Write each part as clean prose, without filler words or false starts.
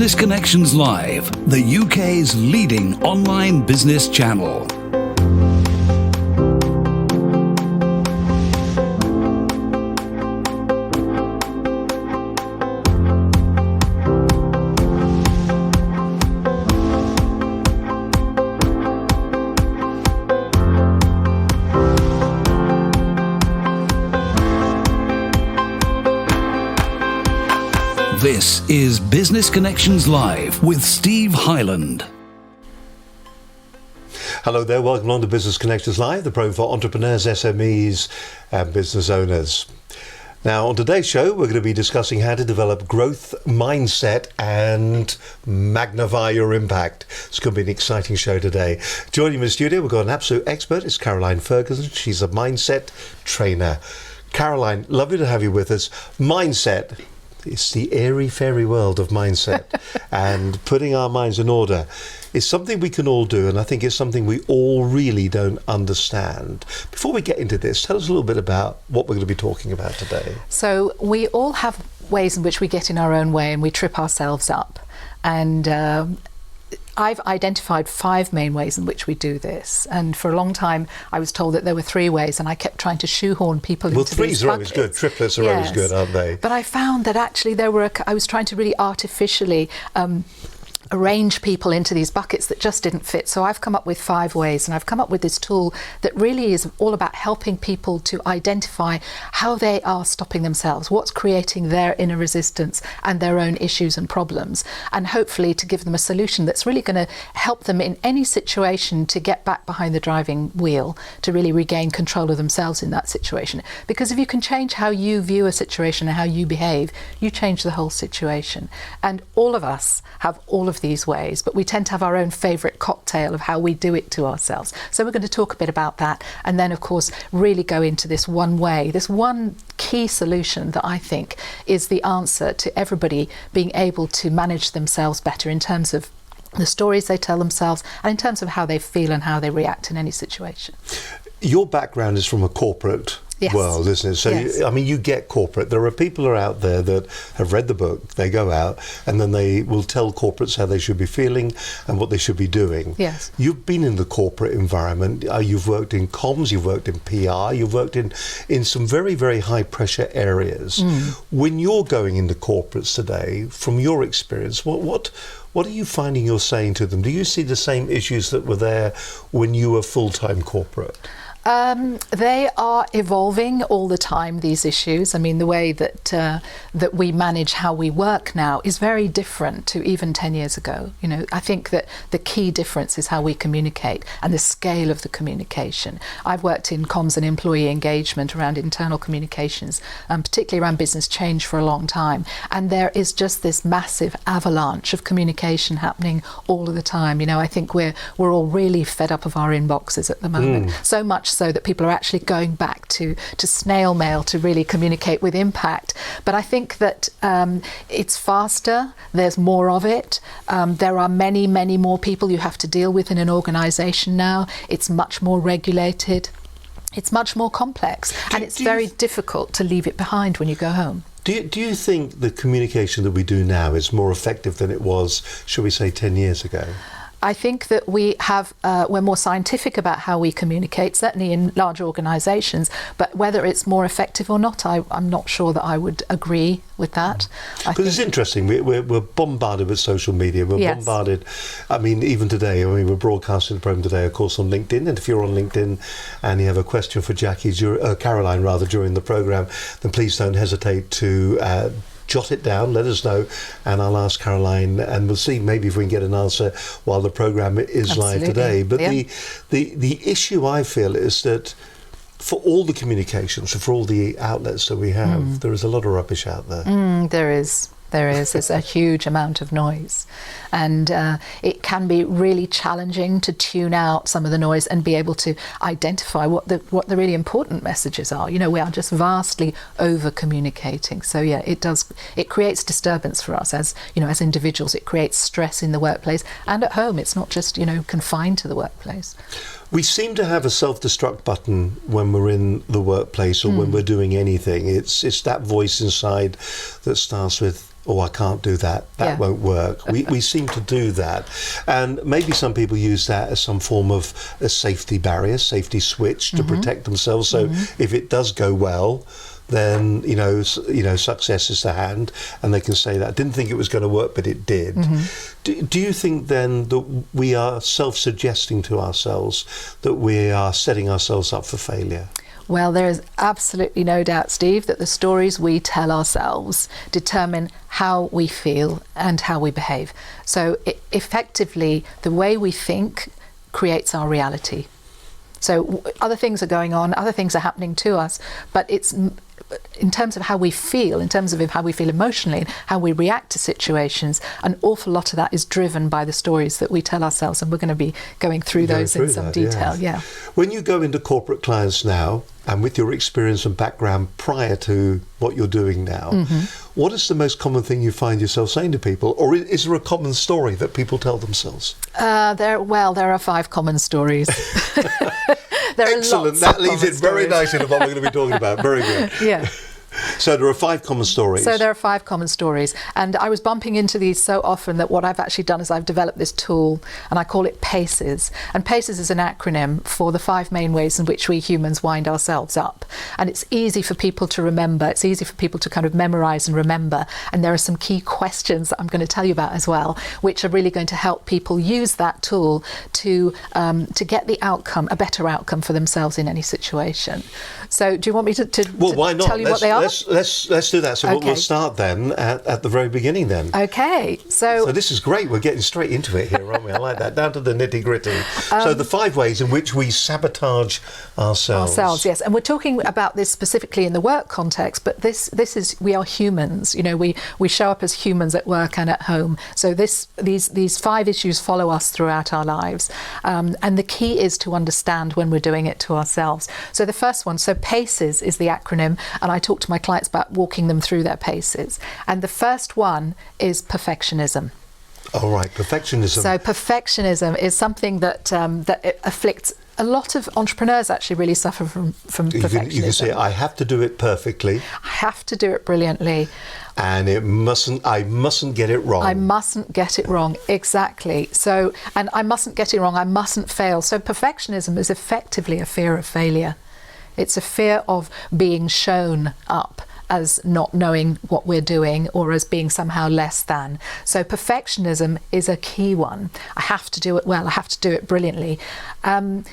Business Connections Live, the UK's leading online business channel. This is Business Connections Live with Steve Hyland. Hello there, welcome along to Business Connections Live, the program for entrepreneurs, SMEs and business owners. Now on today's show we're going to be discussing how to develop growth mindset and magnify your impact. It's going to be an exciting show today. Joining me in the studio we've got an absolute expert. It's Caroline Ferguson. She's a mindset trainer. Caroline, lovely to have you with us. Mindset. It's the airy-fairy world of mindset and putting our minds in order is something we can all do, and I think it's something we all really don't understand. Before we get into this, tell us a little bit about what we're going to be talking about today. So we all have ways in which we get in our own way and we trip ourselves up. And I've identified 5 main ways in which we do this, and for a long time I was told that there were 3 ways, and I kept trying to shoehorn people into these buckets. Well, 3s are always good, triplets are always good, aren't they? But I found that actually I was trying to really artificially arrange people into these buckets that just didn't fit. So I've come up with 5 ways, and I've come up with this tool that really is all about helping people to identify how they are stopping themselves, what's creating their inner resistance and their own issues and problems, and hopefully to give them a solution that's really going to help them in any situation to get back behind the driving wheel, to really regain control of themselves in that situation. Because if you can change how you view a situation and how you behave, you change the whole situation. And all of us have all of these ways, but we tend to have our own favourite cocktail of how we do it to ourselves. So we're going to talk a bit about that, and then of course really go into this one way, this one key solution that I think is the answer to everybody being able to manage themselves better in terms of the stories they tell themselves and in terms of how they feel and how they react in any situation. Your background is from a corporate world, isn't it? So, yes. I mean, you get corporate. There are people who are out there that have read the book, they go out, and then they will tell corporates how they should be feeling and what they should be doing. Yes. You've been in the corporate environment. You've worked in comms, you've worked in PR, you've worked in some very, very high-pressure areas. When you're going into corporates today, from your experience, what are you finding you're saying to them? Do you see the same issues that were there when you were full-time corporate? They are evolving all the time, these issues. I mean, the way that we manage how we work now is very different to even 10 years ago. You know, I think that the key difference is how we communicate and the scale of the communication. I've worked in comms and employee engagement around internal communications, particularly around business change for a long time. And there is just this massive avalanche of communication happening all of the time. You know, I think we're all really fed up of our inboxes at the moment. So much so that people are actually going back to snail mail to really communicate with impact. But I think that it's faster, there's more of it, there are many, many more people you have to deal with in an organisation now. It's much more regulated, it's much more complex, and it's very difficult to leave it behind when you go home. Do you think the communication that we do now is more effective than it was, shall we say, 10 years ago? I think that we're more scientific about how we communicate, certainly in large organisations, but whether it's more effective or not, I'm not sure that I would agree with that. Because it's interesting, we're bombarded with social media, we're bombarded, I mean, even today, we're broadcasting the programme today, of course, on LinkedIn, and if you're on LinkedIn and you have a question for Caroline during the programme, then please don't hesitate to jot it down, let us know, and I'll ask Caroline, and we'll see maybe if we can get an answer while the programme is live today. But the issue I feel is that for all the communications, for all the outlets that we have, there is a lot of rubbish out there. There is. There's a huge amount of noise, and it can be really challenging to tune out some of the noise and be able to identify what the really important messages are. You know, we are just vastly over communicating. So yeah, it creates disturbance for us as individuals. It creates stress in the workplace and at home. It's not just confined to the workplace. We seem to have a self-destruct button when we're in the workplace or when we're doing anything. It's that voice inside that starts with, oh, I can't do that, that won't work. We seem to do that. And maybe some people use that as some form of a safety barrier, safety switch to protect themselves. So if it does go well, then success is to hand, and they can say that I didn't think it was going to work, but it did. Do you think then that we are self-suggesting to ourselves that we are setting ourselves up for failure? Well, there is absolutely no doubt, Steve, that the stories we tell ourselves determine how we feel and how we behave. So effectively, the way we think creates our reality. So other things are going on, other things are happening to us, but it's in terms of how we feel, in terms of how we feel emotionally, how we react to situations, an awful lot of that is driven by the stories that we tell ourselves, and we're going to be going through those in some detail. Yeah. When you go into corporate clients now, and with your experience and background prior to what you're doing now, what is the most common thing you find yourself saying to people, or is there a common story that people tell themselves? There are 5 common stories. Excellent. That leads in very nicely to what we're going to be talking about. Very good. Yeah. So there are 5 common stories. So there are 5 common stories. And I was bumping into these so often that what I've actually done is I've developed this tool, and I call it PACES. And PACES is an acronym for the 5 main ways in which we humans wind ourselves up. And it's easy for people to remember. It's easy for people to kind of memorize and remember. And there are some key questions that I'm going to tell you about as well, which are really going to help people use that tool to get the outcome, a better outcome for themselves in any situation. So do you want me to why not? Tell you what they are? Let's do that. So we'll start then at the very beginning then. Okay. So this is great. We're getting straight into it here, aren't we? I like that. Down to the nitty gritty. So the 5 ways in which we sabotage ourselves. Yes. And we're talking about this specifically in the work context, but this is, we are humans. We show up as humans at work and at home. So these 5 issues follow us throughout our lives. And the key is to understand when we're doing it to ourselves. So the first one, so PACES is the acronym, and I talk to my clients about walking them through their PACES. And the first one is perfectionism. All right, perfectionism. So perfectionism is something that afflicts a lot of entrepreneurs. Actually really suffer from perfectionism. You can say, I have to do it perfectly. I have to do it brilliantly. And I mustn't get it wrong. I mustn't get it wrong, exactly. So, and I mustn't get it wrong, I mustn't fail. So perfectionism is effectively a fear of failure. It's a fear of being shown up as not knowing what we're doing, or as being somehow less than. So perfectionism is a key one. I have to do it well, I have to do it brilliantly. And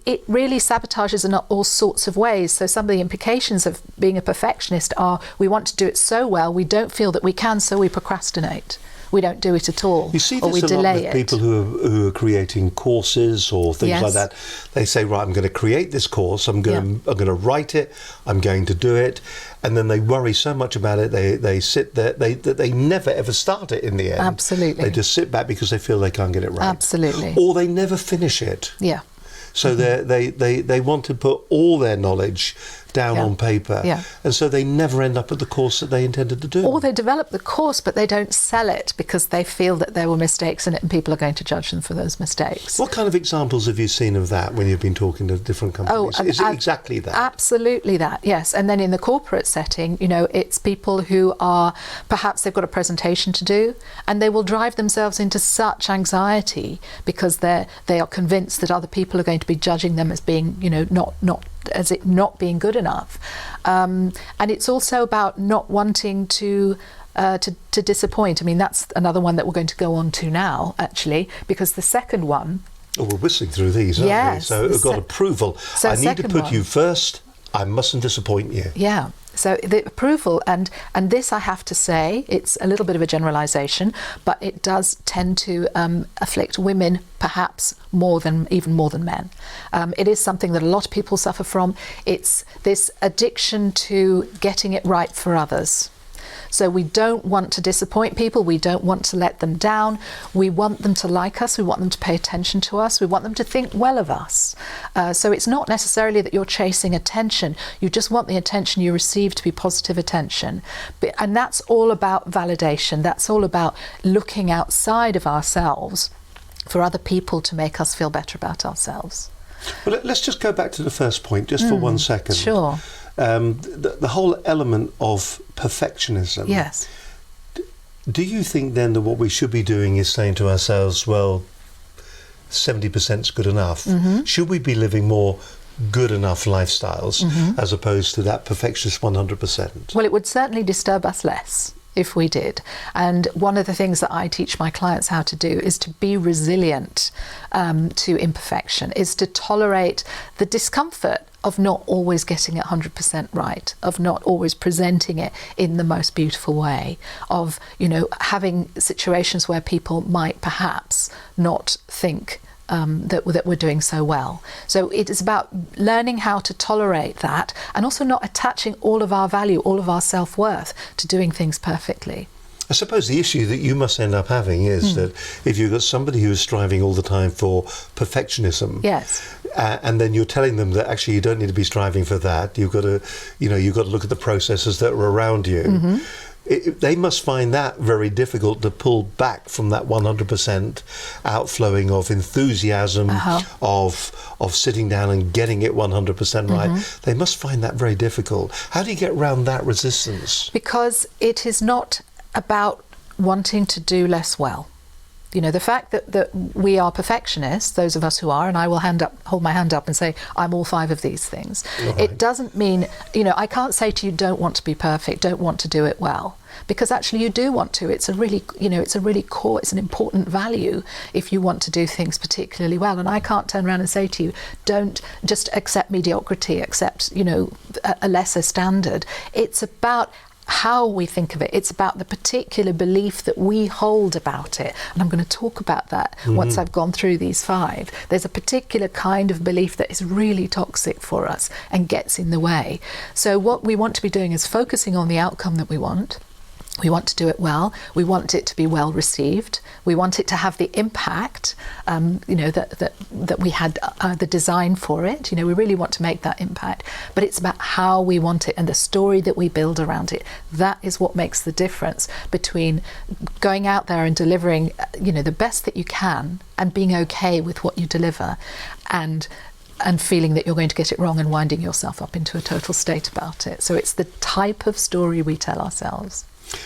it really sabotages in all sorts of ways. So some of the implications of being a perfectionist are we want to do it so well, we don't feel that we can, so we procrastinate. We don't do it at all, you see or we this a lot delay with it. people who are creating courses or things like that. They say, right, I'm going to create this course, I'm going to write it, I'm going to do it, and then they worry so much about it, they sit there, they never ever start it in the end. Absolutely. They just sit back because they feel they can't get it right. Absolutely. Or they never finish it. Yeah. So they want to put all their knowledge down on paper, and so they never end up at the course that they intended to do. Or they develop the course but they don't sell it because they feel that there were mistakes in it and people are going to judge them for those mistakes. What kind of examples have you seen of that when you've been talking to different companies? Is it exactly that? Absolutely that, yes. And then in the corporate setting, it's people who are, perhaps they've got a presentation to do and they will drive themselves into such anxiety because they are convinced that other people are going to be judging them as being, not being good enough. And it's also about not wanting to disappoint. I mean, that's another one that we're going to go on to now, actually, because the second one... Oh, we're whistling through these, aren't we? So we've got approval. So I need to put you first. I mustn't disappoint you. Yeah. So the approval, and this I have to say, it's a little bit of a generalisation, but it does tend to afflict women perhaps even more than men. It is something that a lot of people suffer from. It's this addiction to getting it right for others. So we don't want to disappoint people, we don't want to let them down, we want them to like us, we want them to pay attention to us, we want them to think well of us. So it's not necessarily that you're chasing attention, you just want the attention you receive to be positive attention. And that's all about validation, that's all about looking outside of ourselves for other people to make us feel better about ourselves. Well, let's just go back to the first point just for 1 second. Sure. The whole element of perfectionism. Yes. Do you think then that what we should be doing is saying to ourselves, well, 70% is good enough? Should we be living more good enough lifestyles as opposed to that perfectionist 100%? Well, it would certainly disturb us less if we did. And one of the things that I teach my clients how to do is to be resilient to imperfection, is to tolerate the discomfort of not always getting it 100% right, of not always presenting it in the most beautiful way, of, you know, having situations where people might perhaps not think that we're doing so well. So it is about learning how to tolerate that, and also not attaching all of our value, all of our self-worth to doing things perfectly. I suppose the issue that you must end up having is that if you've got somebody who is striving all the time for perfectionism, yes, and then you're telling them that actually you don't need to be striving for that, you've got to, you know, you've got to look at the processes that are around you. They must find that very difficult to pull back from that 100% outflowing of enthusiasm, of sitting down and getting it 100% right. They must find that very difficult. How do you get around that resistance? Because it is not about wanting to do less well. You know, the fact that we are perfectionists, those of us who are, and I will hold my hand up and say, I'm all 5 of these things. Right. It doesn't mean, you know, I can't say to you, don't want to be perfect, don't want to do it well. Because actually you do want to. It's a really, you know, it's a really core, it's an important value if you want to do things particularly well. And I can't turn around and say to you, don't just accept mediocrity, accept, you know, a lesser standard. It's about how we think of it. It's about the particular belief that we hold about it. And I'm going to talk about that once I've gone through these 5. There's a particular kind of belief that is really toxic for us and gets in the way. So what we want to be doing is focusing on the outcome that we want. We want to do it well. We want it to be well received. We want it to have the impact, you know, that we had the design for it. You know, we really want to make that impact. But it's about how we want it and the story that we build around it. That is what makes the difference between going out there and delivering, you know, the best that you can and being okay with what you deliver, and feeling that you're going to get it wrong and winding yourself up into a total state about it. So it's the type of story we tell ourselves.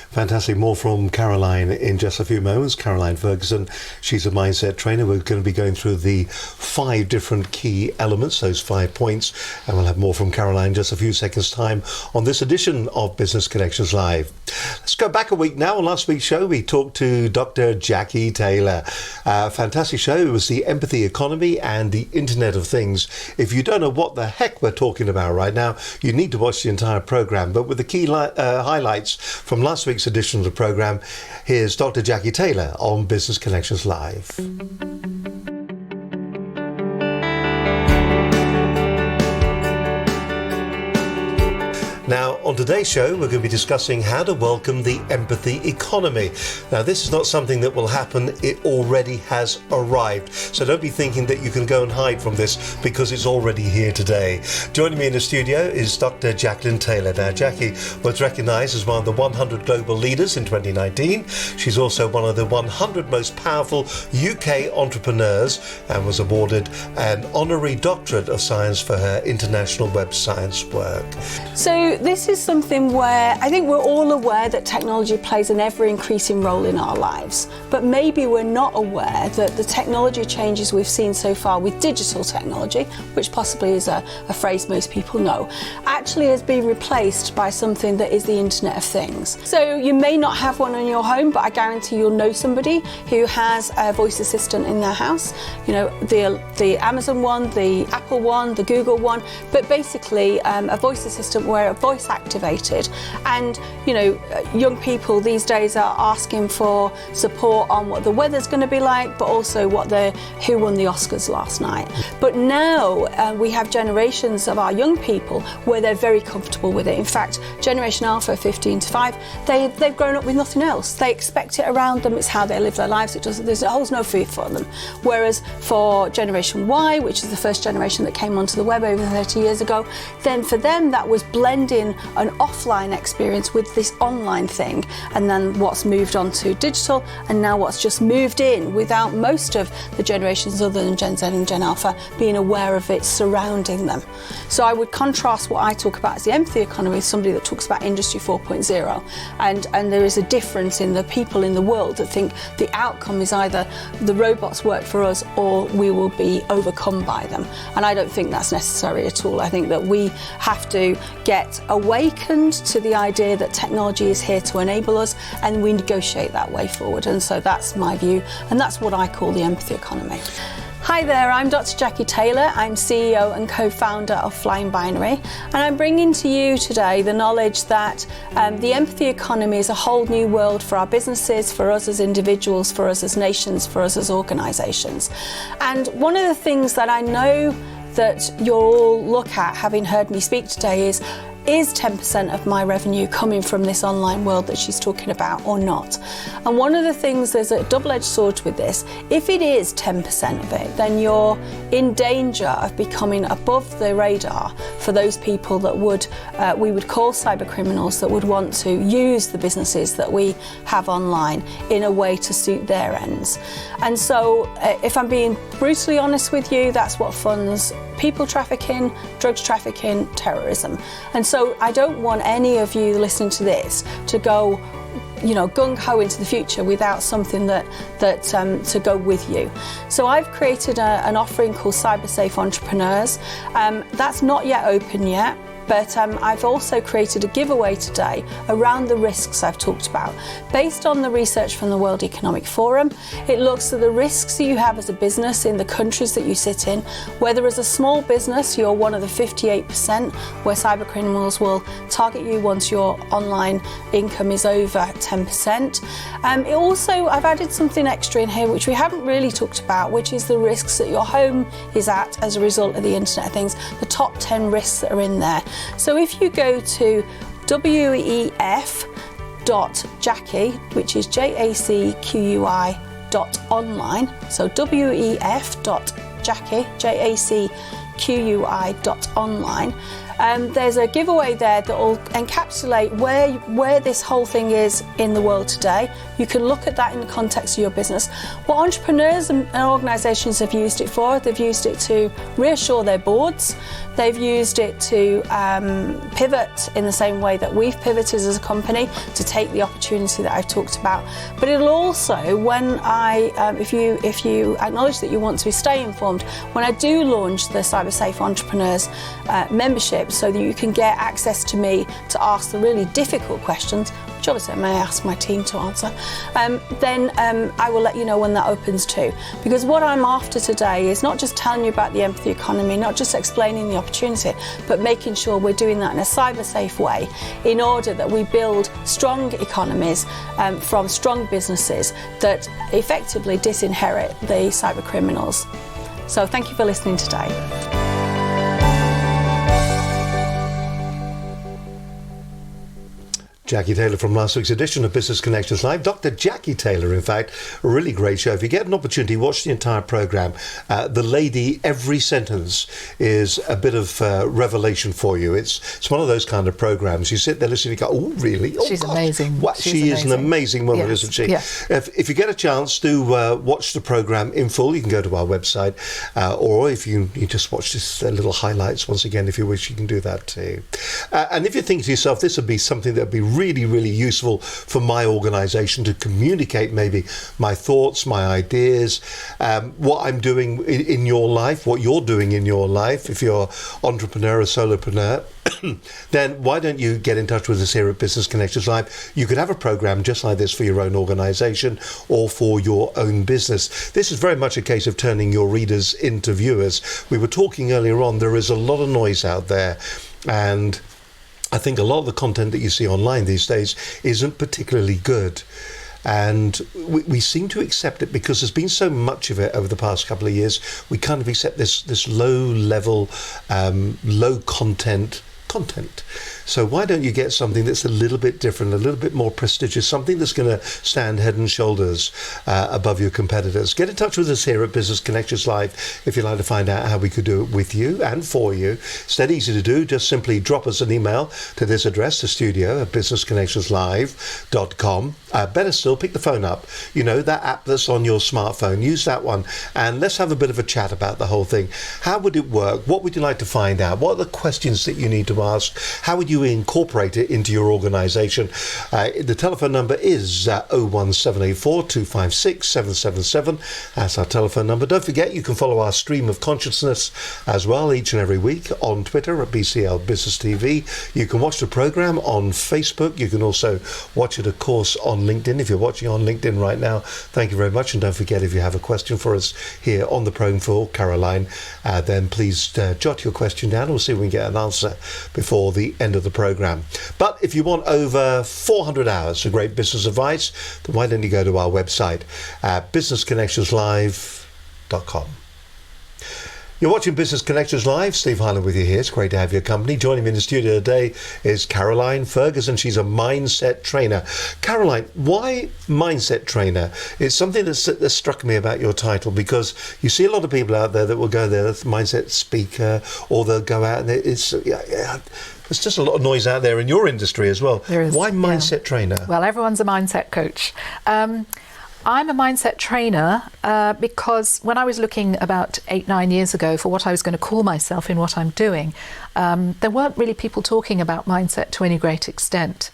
Fantastic. More from Caroline in just a few moments. Caroline Ferguson, she's a mindset trainer. We're going to be going through the 5 different key elements, those 5 points, and we'll have more from Caroline in just a few seconds' time on this edition of Business Connections Live. Let's go back a week now. On last week's show, we talked to Dr. Jackie Taylor. Fantastic show. It was the empathy economy and the Internet of Things. If you don't know what the heck we're talking about right now, you need to watch the entire program. But with the key highlights from last week's edition of the program, here's Dr. Jackie Taylor on Business Connections Live. Now, on today's show, we're going to be discussing how to welcome the empathy economy. Now, this is not something that will happen. It already has arrived. So don't be thinking that you can go and hide from this, because it's already here today. Joining me in the studio is Dr. Jacqueline Taylor. Now, Jackie was recognised as one of the 100 global leaders in 2019. She's also one of the 100 most powerful UK entrepreneurs and was awarded an honorary doctorate of science for her international web science work. So this is something where I think we're all aware that technology plays an ever-increasing role in our lives, but maybe we're not aware that the technology changes we've seen so far with digital technology, which possibly is a phrase most people know, actually has been replaced by something that is the Internet of Things. So you may not have one in your home, but I guarantee you'll know somebody who has a voice assistant in their house. You know, the Amazon one, the Apple one, the Google one, but basically a voice assistant where a voice activated. And you know, young people these days are asking for support on what the weather's going to be like, but also who won the Oscars last night. But now we have generations of our young people where they're very comfortable with it. In fact, Generation Alpha, 15 to 5, they've grown up with nothing else. They expect it around them. It's how they live their lives. There's no fear for them. Whereas for Generation Y, which is the first generation that came onto the web over 30 years ago, then for them that was blended blending an offline experience with this online thing, and then what's moved on to digital, and now what's just moved in without most of the generations other than Gen Z and Gen Alpha being aware of it surrounding them. So I would contrast what I talk about as the empathy economy with somebody that talks about Industry 4.0, and there is a difference in the people in the world that think the outcome is either the robots work for us or we will be overcome by them. And I don't think that's necessary at all. I think that we have to get awakened to the idea that technology is here to enable us, and we negotiate that way forward. And so that's my view, and that's what I call the empathy economy. Hi there, I'm Dr. Jackie Taylor. I'm CEO and co-founder of Flying Binary, and I'm bringing to you today the knowledge that the empathy economy is a whole new world for our businesses, for us as individuals, for us as nations, for us as organisations. And one of the things that I know that you'll all look at, having heard me speak today, is 10% of my revenue coming from this online world that she's talking about or not? And one of the things, there's a double-edged sword with this. If it is 10% of it, then you're in danger of becoming above the radar for those people that we would call cyber criminals, that would want to use the businesses that we have online in a way to suit their ends. And so if I'm being brutally honest with you, that's what funds people trafficking, drugs trafficking, terrorism. And so I don't want any of you listening to this to go, gung-ho into the future without something that to go with you. So I've created an offering called Cyber Safe Entrepreneurs. That's not yet open yet. But I've also created a giveaway today around the risks I've talked about. Based on the research from the World Economic Forum, it looks at the risks that you have as a business in the countries that you sit in, whether as a small business you're one of the 58% where cyber criminals will target you once your online income is over 10%. I've added something extra in here which we haven't really talked about, which is the risks that your home is at as a result of the Internet of Things, the top 10 risks that are in there. So if you go to wef.jackie, which is JACQUI.online, so wef.jackie, JACQUI.online, there's a giveaway there that will encapsulate where this whole thing is in the world today. You can look at that in the context of your business. What entrepreneurs and organisations have used it for, they've used it to reassure their boards. They've used it to pivot in the same way that we've pivoted as a company to take the opportunity that I've talked about. But it'll also, if you acknowledge that you want to stay informed, when I do launch the Cyber Safe Entrepreneurs membership, so that you can get access to me to ask the really difficult questions, which obviously I may ask my team to answer, then I will let you know when that opens too. Because what I'm after today is not just telling you about the empathy economy, not just explaining the opportunity, but making sure we're doing that in a cyber safe way in order that we build strong economies from strong businesses that effectively disinherit the cyber criminals. So thank you for listening today. Jackie Taylor from last week's edition of Business Connections Live. Dr. Jackie Taylor, in fact, a really great show. If you get an opportunity, watch the entire programme. The lady, every sentence is a bit of revelation for you. It's one of those kind of programmes. You sit there listening and you go, oh, really? Oh, she's God. amazing. She is an amazing woman, yes. isn't she? Yes. If you get a chance, do watch the programme in full. You can go to our website, or if you just watch this little highlights once again, if you wish, you can do that too. And if you think to yourself, this would be something that would be really, really useful for my organisation to communicate maybe my thoughts, my ideas, what I'm doing in your life, what you're doing in your life. If you're entrepreneur or solopreneur, then why don't you get in touch with us here at Business Connections Live? You could have a programme just like this for your own organisation or for your own business. This is very much a case of turning your readers into viewers. We were talking earlier on, there is a lot of noise out there, and I think a lot of the content that you see online these days isn't particularly good. And we seem to accept it because there's been so much of it over the past couple of years. We kind of accept this low level, low content content. So why don't you get something that's a little bit different, a little bit more prestigious, something that's going to stand head and shoulders above your competitors? Get in touch with us here at Business Connections Live if you'd like to find out how we could do it with you and for you. It's that easy to do. Just simply drop us an email to this address, the studio at businessconnectionslive.com. Better still, pick the phone up. You know, that app that's on your smartphone. Use that one and let's have a bit of a chat about the whole thing. How would it work? What would you like to find out? What are the questions that you need to ask? How would you incorporate it into your organisation? The telephone number is 01784 256 777. That's our telephone number. Don't forget, you can follow our stream of consciousness as well each and every week on Twitter at BCL Business TV. You can watch the programme on Facebook. You can also watch it, of course, on LinkedIn. If you're watching on LinkedIn right now, thank you very much. And don't forget, if you have a question for us here on the program for Caroline, then please jot your question down. We'll see if we can get an answer before the end of the programme. But if you want over 400 hours of great business advice, then why don't you go to our website, businessconnectionslive.com. You're watching Business Connections Live. Steve Hyland with you here. It's great to have your company. Joining me in the studio today is Caroline Ferguson. She's a mindset trainer. Caroline, why mindset trainer? It's something that struck me about your title, because you see a lot of people out there that will go there, that's mindset speaker, or they'll go out and there's just a lot of noise out there in your industry as well. There is. Why mindset trainer? Well, everyone's a mindset coach. I'm a mindset trainer because when I was looking about 8-9 years ago for what I was going to call myself in what I'm doing, there weren't really people talking about mindset to any great extent.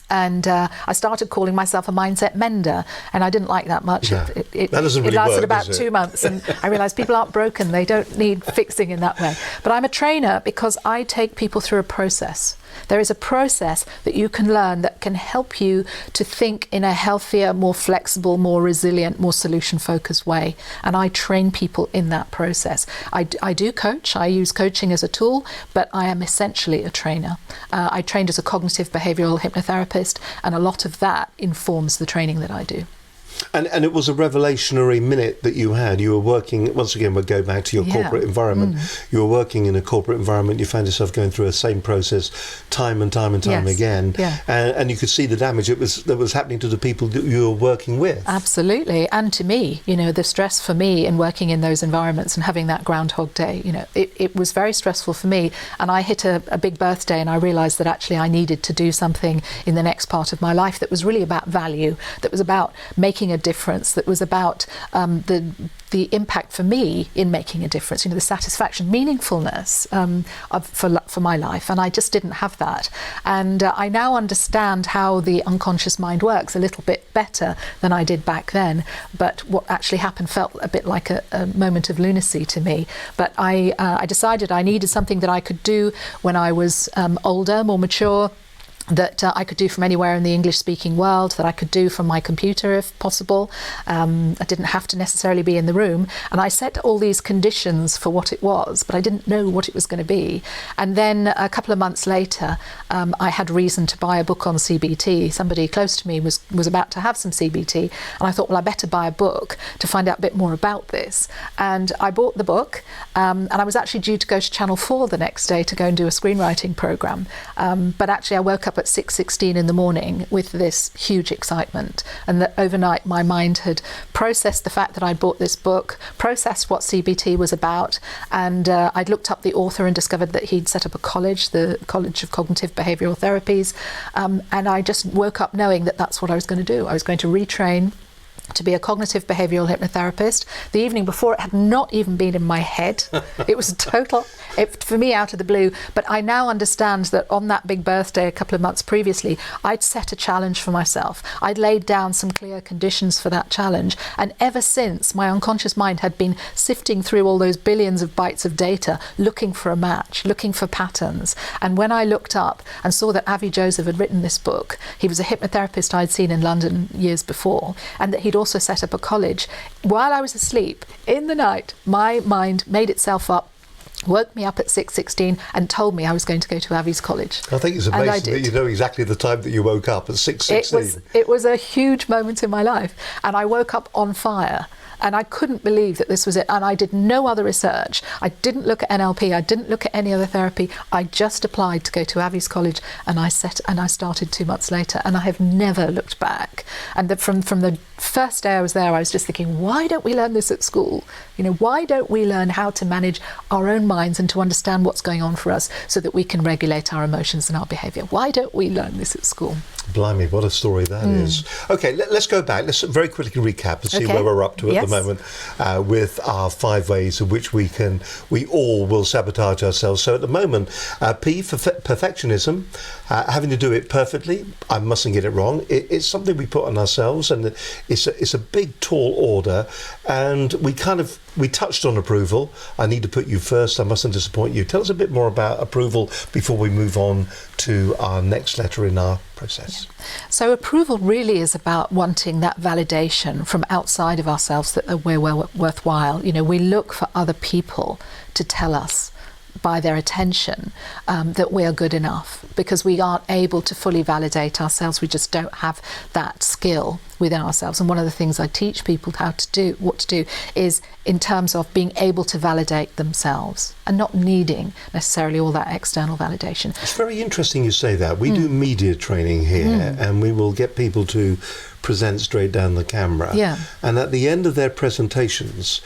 And I started calling myself a mindset mender, and I didn't like that much. Yeah. It That doesn't really lasted work, about does it? 2 months, and I realised people aren't broken. They don't need fixing in that way. But I'm a trainer because I take people through a process. There is a process that you can learn that can help you to think in a healthier, more flexible, more resilient, more solution-focused way. And I train people in that process. I do coach. I use coaching as a tool, but I am essentially a trainer. I trained as a cognitive behavioural hypnotherapist, and a lot of that informs the training that I do. And it was a revelationary minute that you had. You were working, once again, we'll go back to your corporate environment. You were working in a corporate environment. You found yourself going through the same process time and time Yes. again. Yeah. And you could see the damage that was happening to the people that you were working with. Absolutely. And to me, you know, the stress for me in working in those environments and having that Groundhog Day, you know, it was very stressful for me. And I hit a big birthday, and I realised that actually I needed to do something in the next part of my life that was really about value, that was about making a difference, that was about the impact for me in making a difference, you know, the satisfaction, meaningfulness for my life. And I just didn't have that. And I now understand how the unconscious mind works a little bit better than I did back then. But what actually happened felt a bit like a moment of lunacy to me. But I decided I needed something that I could do when I was older, more mature, that I could do from anywhere in the English-speaking world, that I could do from my computer if possible. I didn't have to necessarily be in the room. And I set all these conditions for what it was, but I didn't know what it was going to be. And then a couple of months later, I had reason to buy a book on CBT. Somebody close to me was about to have some CBT, and I thought, well, I better buy a book to find out a bit more about this. And I bought the book, and I was actually due to go to Channel 4 the next day to go and do a screenwriting programme. But actually I woke up at 6:16 in the morning with this huge excitement, and that overnight my mind had processed the fact that I bought this book, processed what CBT was about, and I'd looked up the author and discovered that he'd set up a college, the College of Cognitive Behavioural Therapies, and I just woke up knowing that that's what I was going to do. I was going to retrain to be a cognitive behavioural hypnotherapist. The evening before, it had not even been in my head. It was for me, out of the blue. But I now understand that on that big birthday a couple of months previously, I'd set a challenge for myself. I'd laid down some clear conditions for that challenge. And ever since, my unconscious mind had been sifting through all those billions of bytes of data, looking for a match, looking for patterns. And when I looked up and saw that Avi Joseph had written this book, he was a hypnotherapist I'd seen in London years before, and that he'd also set up a college. While I was asleep in the night, my mind made itself up, woke me up at 6:16 and told me I was going to go to Avi's college. I think it's amazing that you know exactly the time that you woke up at 6:16. It was a huge moment in my life, and I woke up on fire. And I couldn't believe that this was it. And I did no other research. I didn't look at NLP. I didn't look at any other therapy. I just applied to go to Avi's College, and I started 2 months later, and I have never looked back. And from the first day I was there, I was just thinking, why don't we learn this at school? You know, why don't we learn how to manage our own minds and to understand what's going on for us so that we can regulate our emotions and our behaviour? Why don't we learn this at school? Blimey, what a story that is. Okay, let's go back. Let's very quickly recap and see where we're up to at the moment with our 5 ways in which we all will sabotage ourselves. So at the moment, P for perfectionism, having to do it perfectly. I mustn't get it wrong. It's something we put on ourselves, and it's a big, tall order. And we touched on approval. I need to put you first. I mustn't disappoint you. Tell us a bit more about approval before we move on to our next letter in our process. So approval really is about wanting that validation from outside of ourselves that we're worthwhile. You know, we look for other people to tell us by their attention that we are good enough, because we aren't able to fully validate ourselves. We just don't have that skill within ourselves. And one of the things I teach people what to do is in terms of being able to validate themselves and not needing necessarily all that external validation. It's very interesting you say that. We do media training here, and we will get people to present straight down the camera. Yeah. And at the end of their presentations,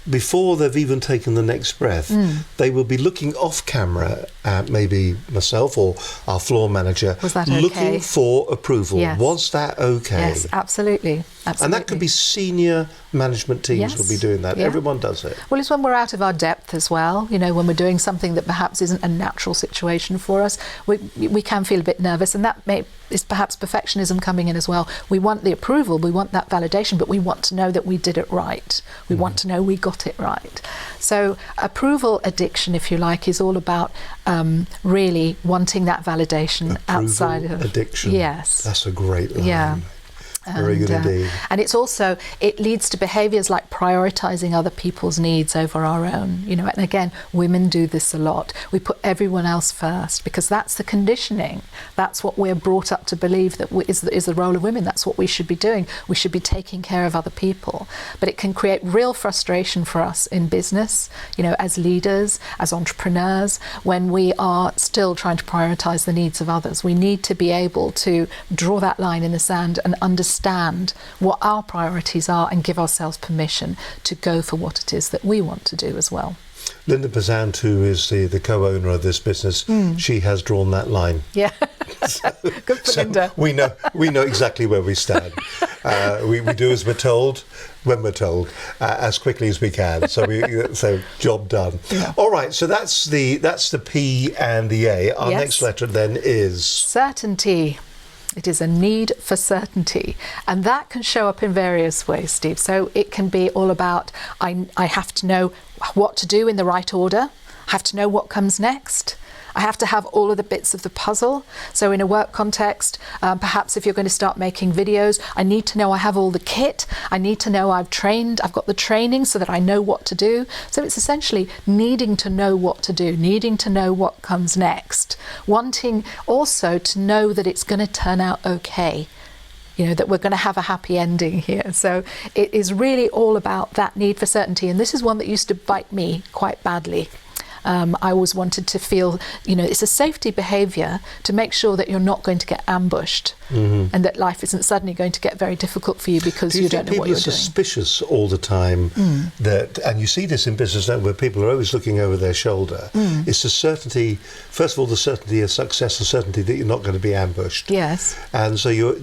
before they've even taken the next breath, they will be looking off camera at maybe myself or our floor manager, Was that okay? looking for approval. Yes. Was that okay? Yes, absolutely. And that could be senior management teams Yes. will be doing that. Yeah. Everyone does it. Well, it's when we're out of our depth as well. You know, when we're doing something that perhaps isn't a natural situation for us, we can feel a bit nervous, and that is perhaps perfectionism coming in as well. We want the approval, we want that validation, but we want to know that we did it right. We want to know we got it right. So approval addiction, if you like, is all about really wanting that validation outside of addiction. Yes. That's a great line. Yeah. Very good indeed. And it leads to behaviours like prioritising other people's needs over our own. You know, and again, women do this a lot. We put everyone else first because that's the conditioning. That's what we're brought up to believe that is the role of women. That's what we should be doing. We should be taking care of other people. But it can create real frustration for us in business, you know, as leaders, as entrepreneurs, when we are still trying to prioritise the needs of others. We need to be able to draw that line in the sand and understand what our priorities are and give ourselves permission to go for what it is that we want to do as well. Linda Bazant, who is the co-owner of this business, she has drawn that line. Yeah, good for Linda. We know exactly where we stand. We do as we're told, when we're told, as quickly as we can. So job done. Yeah. All right. So that's the P and the A. Our next letter then is certainty. It is a need for certainty, and that can show up in various ways, Steve. So it can be all about I have to know what to do in the right order. I have to know what comes next. I have to have all of the bits of the puzzle. So in a work context, perhaps if you're going to start making videos, I need to know I have all the kit. I need to know I've got the training so that I know what to do. So it's essentially needing to know what to do, needing to know what comes next, wanting also to know that it's going to turn out okay. You know, that we're going to have a happy ending here. So it is really all about that need for certainty. And this is one that used to bite me quite badly. I always wanted to feel, you know, it's a safety behaviour to make sure that you're not going to get ambushed and that life isn't suddenly going to get very difficult for you because you don't know what you're doing. People are suspicious all the time that, and you see this in business now where people are always looking over their shoulder. It's the certainty, first of all, the certainty of success, the certainty that you're not going to be ambushed. Yes. And so you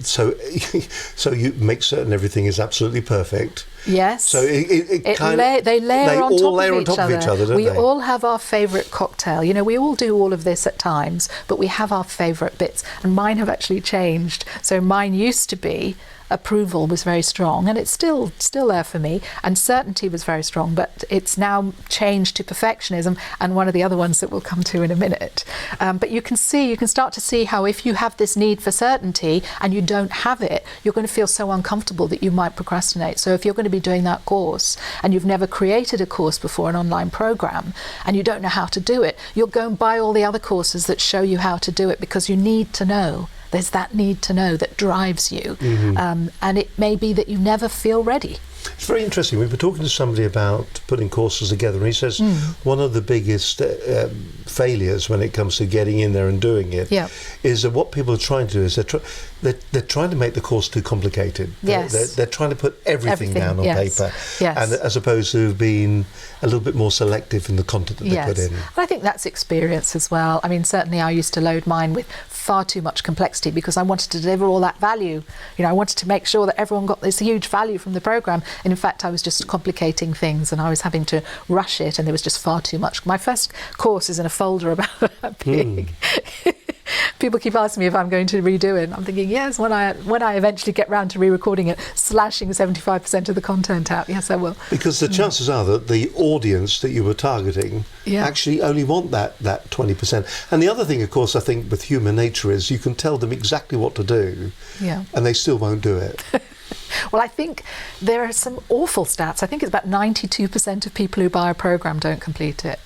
make certain everything is absolutely perfect. Yes. So they layer on top of each other. don't We they? all have our favourite cocktail. You know, we all do all of this at times, but we have our favourite bits. And mine have actually changed. So mine used to be approval was very strong, and it's still there for me, and certainty was very strong, but it's now changed to perfectionism, and one of the other ones that we'll come to in a minute. But you can start to see how if you have this need for certainty and you don't have it, you're going to feel so uncomfortable that you might procrastinate. So if you're going to be doing that course and you've never created a course before, an online program, and you don't know how to do it, you'll go and buy all the other courses that show you how to do it because you need to know. There's that need to know that drives you. And it may be that you never feel ready. It's very interesting. We were talking to somebody about putting courses together, and he says one of the biggest failures when it comes to getting in there and doing it is that what people are trying to do is they're trying to make the course too complicated. Yes. They're trying to put everything down on paper, yes. and as opposed to being a little bit more selective in the content that they put in. And I think that's experience as well. I mean, certainly I used to load mine with far too much complexity because I wanted to deliver all that value. You know, I wanted to make sure that everyone got this huge value from the program. And in fact, I was just complicating things and I was having to rush it, and there was just far too much. My first course is in a folder about that big. People keep asking me if I'm going to redo it. I'm thinking, yes, when I eventually get round to re-recording it, slashing 75% of the content out, yes, I will. Because the chances are that the audience that you were targeting actually only want that 20%. And the other thing, of course, I think with human nature is you can tell them exactly what to do, and they still won't do it. Well, I think there are some awful stats. I think it's about 92% of people who buy a program don't complete it.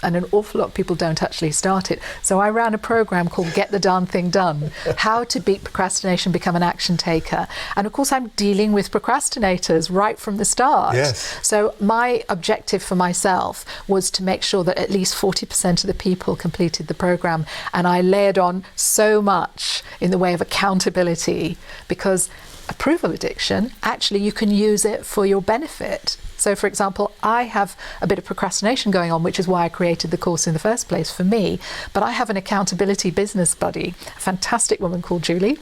And an awful lot of people don't actually start it. So I ran a program called Get the Darn Thing Done, How to Beat Procrastination, Become an Action Taker. And of course, I'm dealing with procrastinators right from the start. Yes. So my objective for myself was to make sure that at least 40% of the people completed the program. And I layered on so much in the way of accountability, because approval addiction, actually you can use it for your benefit. So for example, I have a bit of procrastination going on, which is why I created the course in the first place for me. But I have an accountability business buddy, a fantastic woman called Julie,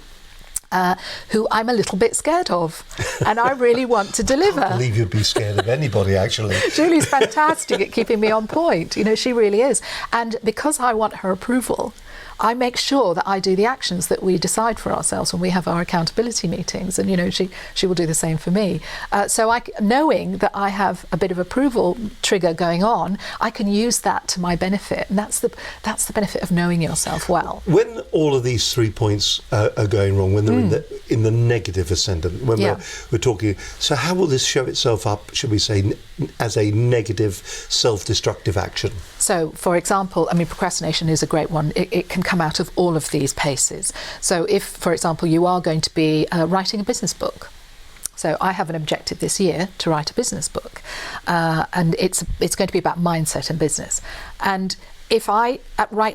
who I'm a little bit scared of, and I really want to deliver. I believe you'd be scared of anybody, actually. Julie's fantastic at keeping me on point. You know, she really is. And because I want her approval, I make sure that I do the actions that we decide for ourselves when we have our accountability meetings, and you know, she will do the same for me. So knowing that I have a bit of approval trigger going on, I can use that to my benefit, and that's the benefit of knowing yourself well. When all of these 3 points are going wrong, when they're in the negative ascendant, when we're talking, so how will this show itself up, should we say, as a negative self-destructive action? So, for example, I mean, procrastination is a great one. It can come out of all of these paces. So if, for example, you are going to be writing a business book. So I have an objective this year to write a business book, and it's going to be about mindset and business. And if right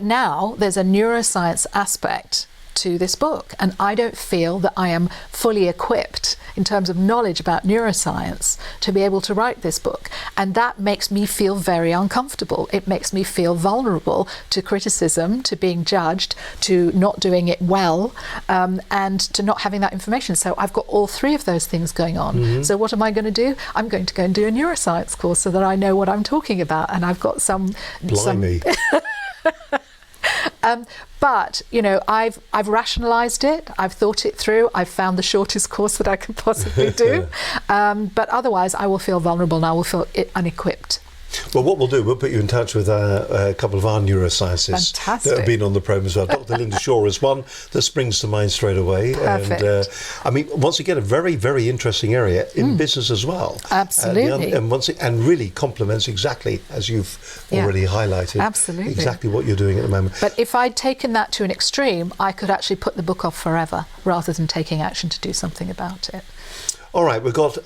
now, there's a neuroscience aspect to this book, and I don't feel that I am fully equipped in terms of knowledge about neuroscience to be able to write this book, and that makes me feel very uncomfortable. It makes me feel vulnerable to criticism, to being judged, to not doing it well, and to not having that information. So I've got all three of those things going on. So what am I going to do? I'm going to go and do a neuroscience course so that I know what I'm talking about, and I've got some Blimey. But you know, I've rationalised it. I've thought it through. I've found the shortest course that I can possibly do. But otherwise, I will feel vulnerable and I will feel unequipped. Well, what we'll do, we'll put you in touch with a couple of our neuroscientists that have been on the program as well. Dr. Linda Shaw is one that springs to mind straight away. Perfect. And I mean, once again, a very, very interesting area in business as well. Absolutely. And really complements exactly, as you've already highlighted, absolutely, exactly what you're doing at the moment. But if I'd taken that to an extreme, I could actually put the book off forever rather than taking action to do something about it. All right, we've got,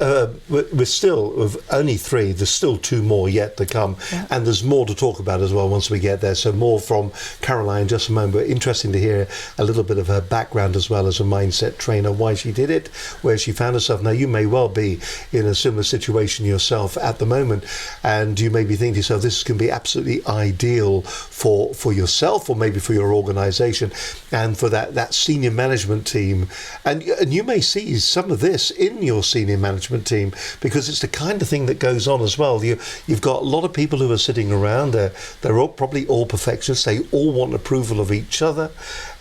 we're still, with only three, there's still two more yet to come. Yeah. And there's more to talk about as well once we get there. So more from Caroline in just a moment. But interesting to hear a little bit of her background as well as a mindset trainer, why she did it, where she found herself. Now, you may well be in a similar situation yourself at the moment. And you may be thinking to yourself, this can be absolutely ideal for yourself or maybe for your organisation and for that senior management team. And you may see some of this in your senior management team, because it's the kind of thing that goes on as well. You've got a lot of people who are sitting around. They're all, probably all perfectionists. They all want approval of each other,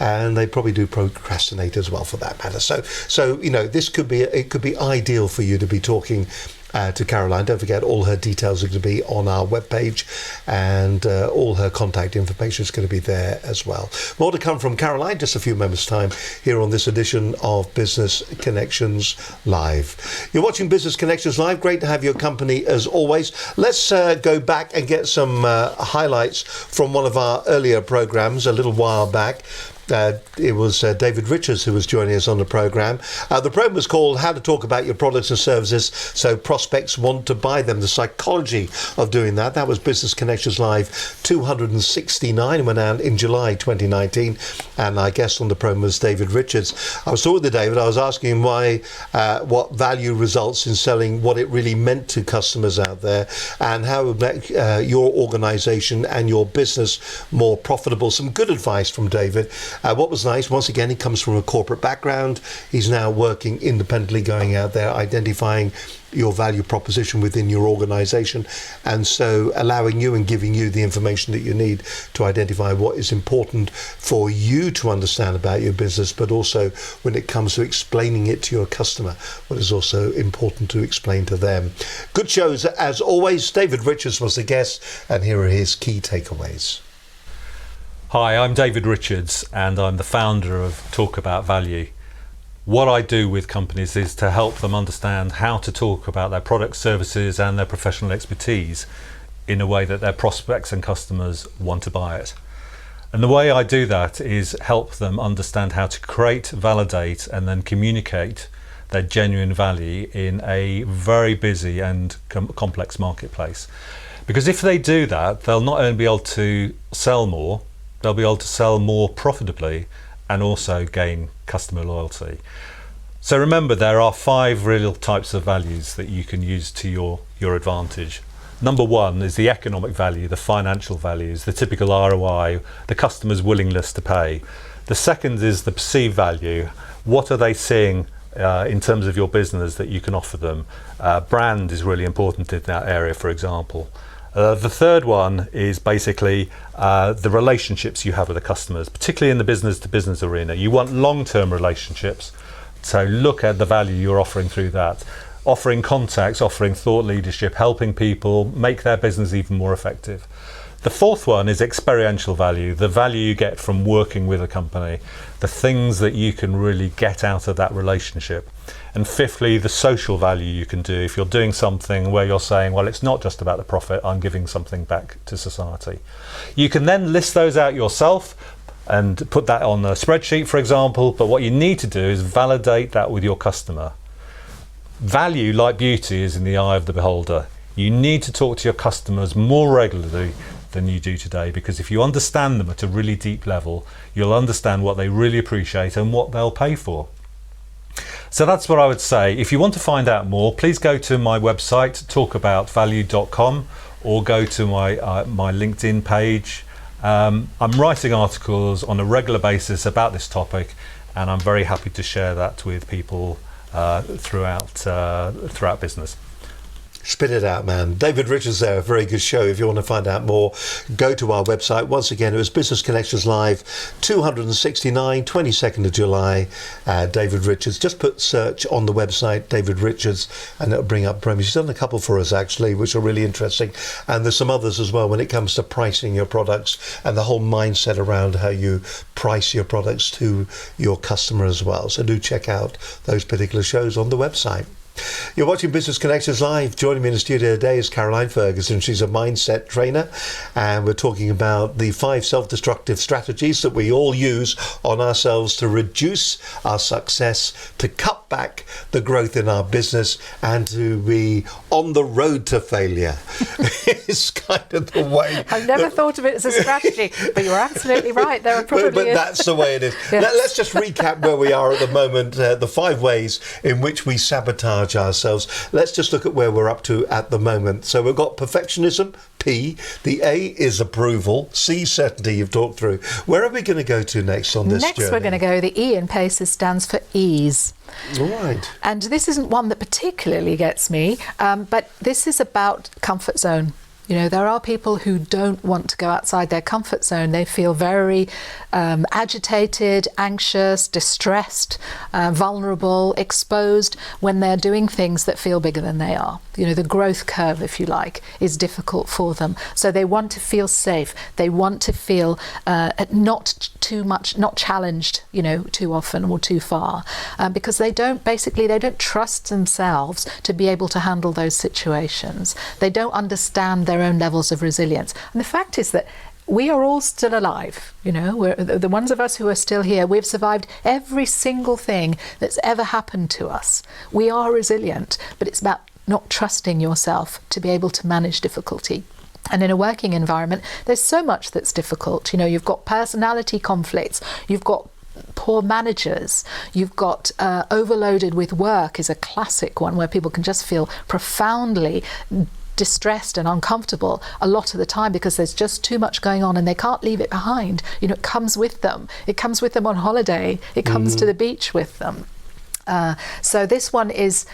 and they probably do procrastinate as well, for that matter. So you know, this could be ideal for you to be talking to Caroline. Don't forget, all her details are going to be on our webpage, and all her contact information is going to be there as well. More to come from Caroline just a few moments' time here on this edition of Business Connections Live. You're watching Business Connections Live. Great to have your company as always. Let's go back and get some highlights from one of our earlier programs a little while back. It was David Richards who was joining us on the programme. The programme was called How to Talk About Your Products and Services so Prospects Want to Buy Them, the psychology of doing that. That was Business Connections Live 269, went out in July 2019, and our guest on the programme was David Richards. I was talking to David, I was asking him why, what value results in selling, what it really meant to customers out there, and how it would make your organisation and your business more profitable. Some good advice from David. What was nice, once again, he comes from a corporate background. He's now working independently, going out there, identifying your value proposition within your organisation, and so allowing you and giving you the information that you need to identify what is important for you to understand about your business, but also when it comes to explaining it to your customer, what is also important to explain to them. Good shows as always. David Richards was the guest, and here are his key takeaways. Hi, I'm David Richards, and I'm the founder of Talk About Value. What I do with companies is to help them understand how to talk about their products, services and their professional expertise in a way that their prospects and customers want to buy it. And the way I do that is help them understand how to create, validate and then communicate their genuine value in a very busy and complex marketplace. Because if they do that, they'll not only be able to sell more, they'll be able to sell more profitably and also gain customer loyalty. So remember, there are 5 real types of values that you can use to your advantage. Number 1 is the economic value, the financial values, the typical ROI, the customer's willingness to pay. The second is the perceived value. What are they seeing in terms of your business that you can offer them? Brand is really important in that area, for example. The third one is basically the relationships you have with the customers, particularly in the business-to-business arena. You want long-term relationships, so look at the value you're offering through that. Offering contacts, offering thought leadership, helping people make their business even more effective. The fourth one is experiential value, the value you get from working with a company, the things that you can really get out of that relationship. And fifthly, the social value you can do if you're doing something where you're saying, well, it's not just about the profit, I'm giving something back to society. You can then list those out yourself and put that on a spreadsheet, for example, but what you need to do is validate that with your customer. Value, like beauty, is in the eye of the beholder. You need to talk to your customers more regularly than you do today, because if you understand them at a really deep level, you'll understand what they really appreciate and what they'll pay for. So that's what I would say. If you want to find out more, please go to my website, talkaboutvalue.com, or go to my LinkedIn page. I'm writing articles on a regular basis about this topic, and I'm very happy to share that with people throughout business. Spit it out, man. David Richards there, a very good show. If you want to find out more, go to our website. Once again, it was Business Connections Live 269, 22nd of July. David Richards. Just put search on the website, David Richards, and it'll bring up programs. He's done a couple for us, actually, which are really interesting. And there's some others as well when it comes to pricing your products and the whole mindset around how you price your products to your customer as well. So do check out those particular shows on the website. You're watching Business Connections Live. Joining me in the studio today is Caroline Ferguson. She's a mindset trainer, and we're talking about the 5 self-destructive strategies that we all use on ourselves to reduce our success, to cut back the growth in our business, and to be on the road to failure. It's kind of the way. I've never thought of it as a strategy, but you're absolutely right. There are probably but that's the way it is. Yes. Let's just recap where we are at the moment, the 5 ways in which we sabotage ourselves. Let's just look at where we're up to at the moment. So we've got perfectionism, P. The A is approval. C, certainty, you've talked through. Where are we going to go to next on this journey? Next, we're going to go, the E in PACES stands for ease. All right. And this isn't one that particularly gets me, but this is about comfort zone. You know, there are people who don't want to go outside their comfort zone. They feel very agitated, anxious, distressed, vulnerable, exposed when they're doing things that feel bigger than they are. You know, the growth curve, if you like, is difficult for them. So they want to feel safe. They want to feel not too much, not challenged, you know, too often or too far, because they don't trust themselves to be able to handle those situations. They don't understand their own levels of resilience. And the fact is that we are all still alive, you know, we're, the ones of us who are still here, we've survived every single thing that's ever happened to us. We are resilient, but it's about not trusting yourself to be able to manage difficulty. And in a working environment, there's so much that's difficult. You know, you've got personality conflicts, you've got poor managers, you've got overloaded with work is a classic one where people can just feel profoundly distressed and uncomfortable a lot of the time because there's just too much going on and they can't leave it behind. You know, it comes with them. It comes with them on holiday. It comes to the beach with them. So this one is,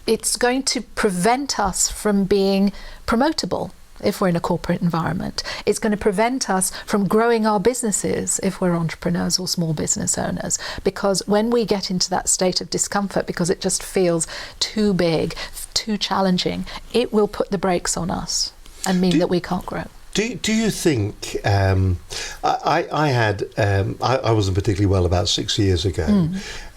it's going to prevent us from being promotable if we're in a corporate environment. It's going to prevent us from growing our businesses if we're entrepreneurs or small business owners, because when we get into that state of discomfort because it just feels too big, too challenging, it will put the brakes on us and mean that we can't grow. Do you think, I wasn't particularly well about 6 years ago,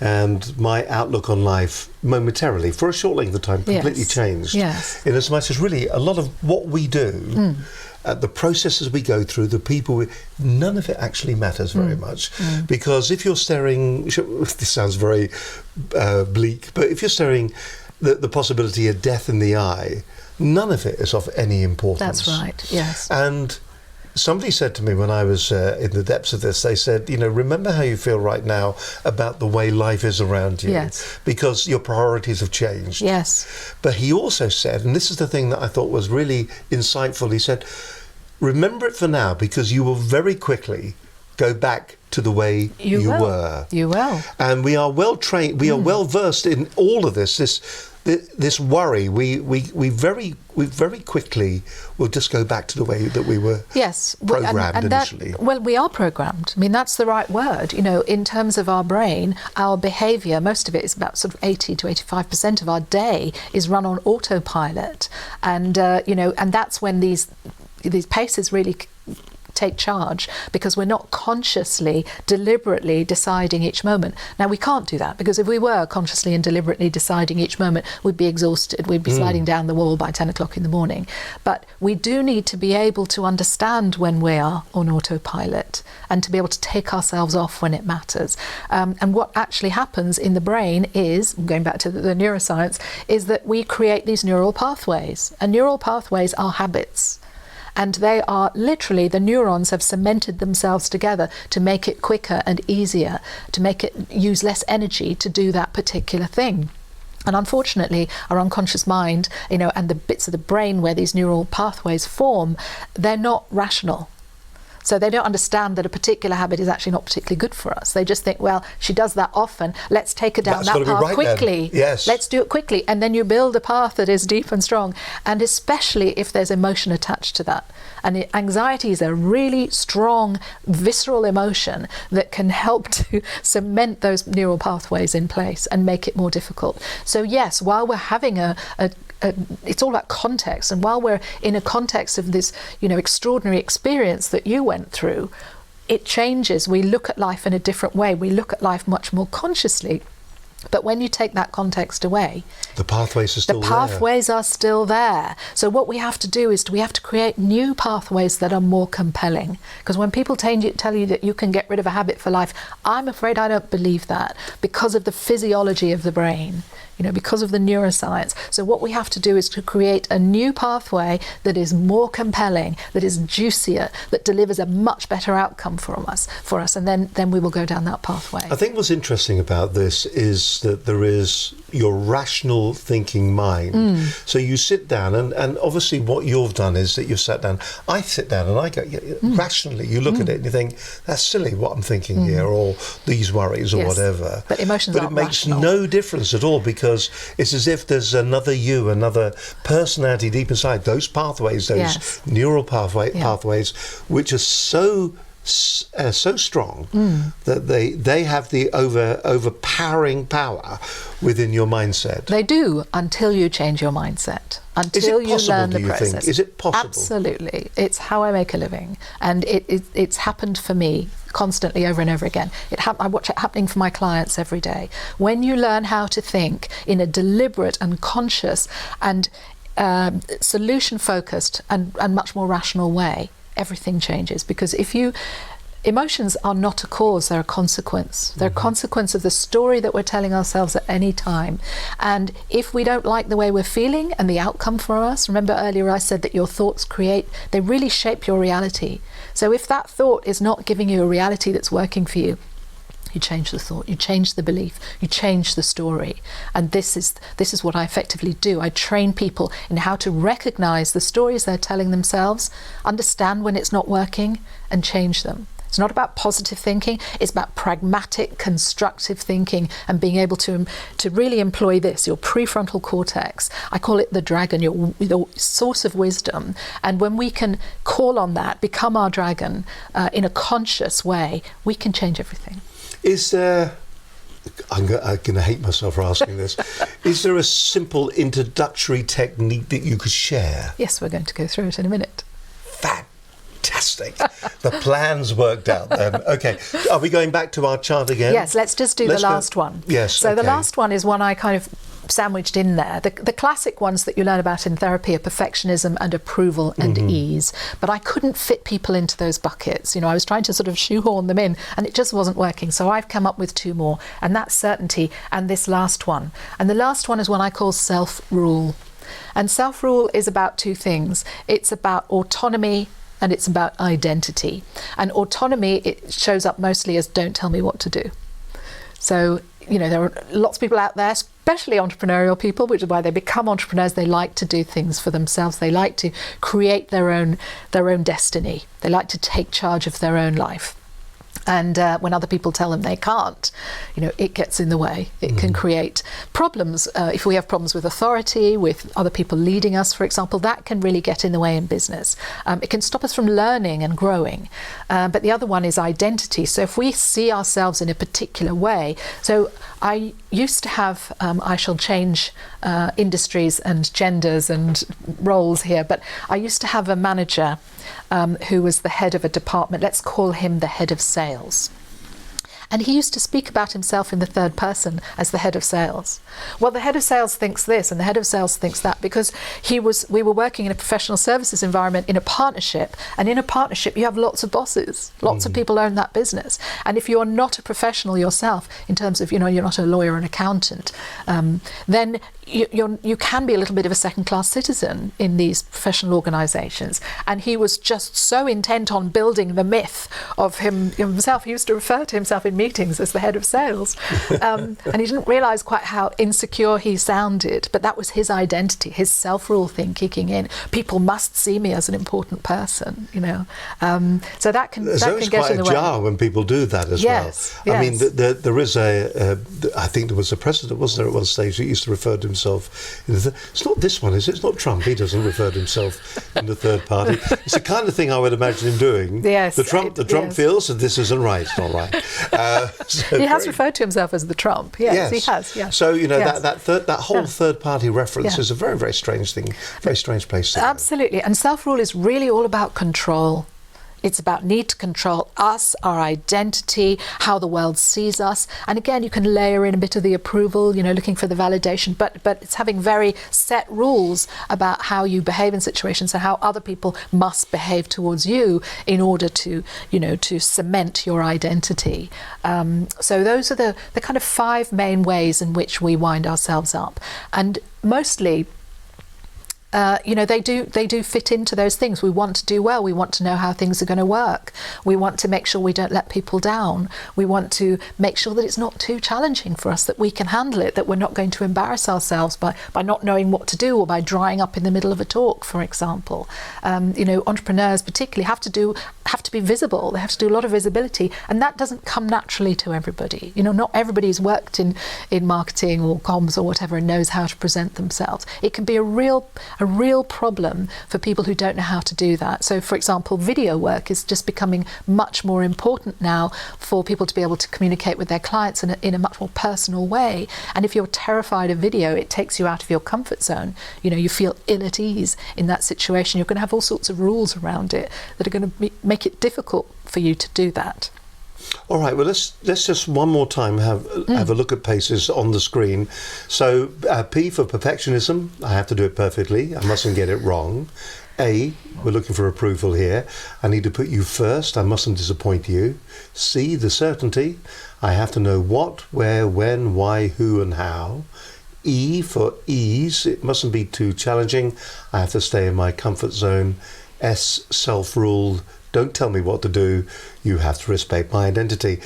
and my outlook on life momentarily, for a short length of time, completely changed. Yes. In as much as really a lot of what we do, the processes we go through, the people, none of it actually matters very much. Because if you're staring, this sounds very bleak, but if you're staring the possibility of death in the eye, none of it is of any importance. That's right, yes. And somebody said to me when I was in the depths of this, they said, you know, remember how you feel right now about the way life is around you. Yes. Because your priorities have changed. Yes. But he also said, and this is the thing that I thought was really insightful, he said, remember it for now because you will very quickly go back to the way you were. You will. And we are well trained, we are well versed in all of this this worry. We very quickly will just go back to the way that we were programmed initially. Well, we are programmed. I mean, that's the right word. You know, in terms of our brain, our behaviour, most of it is about sort of 80 to 85% of our day is run on autopilot, and you know, and that's when these paces really take charge, because we're not consciously, deliberately deciding each moment. Now, we can't do that, because if we were consciously and deliberately deciding each moment, we'd be exhausted, we'd be sliding down the wall by 10 o'clock in the morning. But we do need to be able to understand when we are on autopilot and to be able to take ourselves off when it matters. And what actually happens in the brain is, going back to the neuroscience, is that we create these neural pathways. And neural pathways are habits. And they are literally, the neurons have cemented themselves together to make it quicker and easier, to make it use less energy to do that particular thing. And unfortunately, our unconscious mind, you know, and the bits of the brain where these neural pathways form, they're not rational. So they don't understand that a particular habit is actually not particularly good for us. They just think, well, she does that often, let's take her down that path quickly. Yes. Let's do it quickly. And then you build a path that is deep and strong. And especially if there's emotion attached to that. And anxiety is a really strong, visceral emotion that can help to cement those neural pathways in place and make it more difficult. So yes, while we're having it's all about context, and while we're in a context of this, you know, extraordinary experience that you went through, it changes. We look at life in a different way. We look at life much more consciously. But when you take that context away, the pathways are still there. The pathways are still there. So what we have to do is we have to create new pathways that are more compelling. Because when people tell you that you can get rid of a habit for life, I'm afraid I don't believe that, because of the physiology of the brain, you know, because of the neuroscience. So what we have to do is to create a new pathway that is more compelling, that is juicier, that delivers a much better outcome for us, and then we will go down that pathway. I think what's interesting about this is that there is your rational thinking mind. So you sit down, and obviously what you've done is that you've sat down. I sit down and I go, rationally, you look at it and you think, that's silly what I'm thinking here, or these worries or whatever. But emotions aren't rational. But it makes no difference at all, because it's as if there's another you, another personality deep inside. Those pathways, those neural pathways, which are so strong that they have the overpowering power within your mindset. They do, until you change your mindset, until you learn the process. Is it possible? Absolutely. It's how I make a living, and it's happened for me constantly over and over again. I watch it happening for my clients every day. When you learn how to think in a deliberate and conscious and solution focused and much more rational way, everything changes. Because emotions are not a cause, they're a consequence. They're a consequence of the story that we're telling ourselves at any time. And if we don't like the way we're feeling and the outcome for us, remember earlier I said that your thoughts they really shape your reality. So if that thought is not giving you a reality that's working for you, you change the thought, you change the belief, you change the story. And this is what I effectively do. I train people in how to recognize the stories they're telling themselves, understand when it's not working, and change them. It's not about positive thinking, it's about pragmatic, constructive thinking and being able to really employ this, your prefrontal cortex. I call it the dragon, your source of wisdom. And when we can call on that, become our dragon in a conscious way, we can change everything. Is there, I'm going to hate myself for asking this, is there a simple introductory technique that you could share? Yes, we're going to go through it in a minute. Fantastic. The plan's worked out then. Okay. Are we going back to our chart again? Yes, let's just do the last one. Yes. So okay. the last one is one I kind of sandwiched in there. The classic ones that you learn about in therapy are perfectionism and approval and ease. But I couldn't fit people into those buckets. I was trying to sort of shoehorn them in and it just wasn't working. So I've come up with two more, and that's certainty and this last one. And the last one is one I call self-rule. And self-rule is about two things. It's about autonomy and it's about identity. And autonomy, it shows up mostly as don't tell me what to do. So, there are lots of people out there, especially entrepreneurial people, which is why they become entrepreneurs. They like to do things for themselves. They like to create their own destiny. They like to take charge of their own life. And when other people tell them they can't, it gets in the way. It can create problems. If we have problems with authority, with other people leading us, for example, that can really get in the way in business. It can stop us from learning and growing. But the other one is identity. So if we see ourselves in a particular way, so I used to have, I shall change industries and genders and roles here, but I used to have a manager who was the head of a department. Let's call him the head of sales. And he used to speak about himself in the third person as the head of sales. Well, the head of sales thinks this and the head of sales thinks that, because we were working in a professional services environment in a partnership. And in a partnership, you have lots of bosses. Lots of people own that business. And if you're not a professional yourself, in terms of, you're not a lawyer or an accountant, then you can be a little bit of a second-class citizen in these professional organisations. And he was just so intent on building the myth of himself. He used to refer to himself in meetings as the head of sales. And he didn't realise quite how insecure he sounded. But that was his identity, his self-rule thing kicking in. People must see me as an important person, So that can get in the way. There's quite a jar when people do that as well. I mean, there is I think there was a precedent, wasn't there, at one stage that used to refer to himself it's not this one, is it? It's not Trump. He doesn't refer to himself in the third party. It's the kind of thing I would imagine him doing. Yes, the Trump feels that this isn't right. It's not right. He has referred to himself as the Trump. Yes, he has. Yes. So that whole third party reference is a very, very strange thing. Very strange place to go. Absolutely. And self-rule is really all about control. It's about need to control us, our identity, how the world sees us. And again, you can layer in a bit of the approval, looking for the validation, but it's having very set rules about how you behave in situations and how other people must behave towards you in order to, to cement your identity. So those are the kind of 5 main ways in which we wind ourselves up. And mostly, they do fit into those things. We want to do well. We want to know how things are going to work. We want to make sure we don't let people down. We want to make sure that it's not too challenging for us, that we can handle it, that we're not going to embarrass ourselves by not knowing what to do or by drying up in the middle of a talk, for example. Entrepreneurs particularly have to be visible. They have to do a lot of visibility, and that doesn't come naturally to everybody. Not everybody's worked in marketing or comms or whatever and knows how to present themselves. It can be a real problem for people who don't know how to do that. So, for example, video work is just becoming much more important now for people to be able to communicate with their clients in a much more personal way. And if you're terrified of video, it takes you out of your comfort zone. You feel ill at ease in that situation. You're going to have all sorts of rules around it that are going to make it difficult for you to do that. All right, well, let's just one more time have a look at PACEs on the screen. So P for perfectionism, I have to do it perfectly, I mustn't get it wrong. A, we're looking for approval here. I need to put you first. I mustn't disappoint you. C, the certainty. I have to know what, where, when, why, who, and how. E, for ease. It mustn't be too challenging. I have to stay in my comfort zone. S, self-ruled. Don't tell me what to do. You have to respect my identity.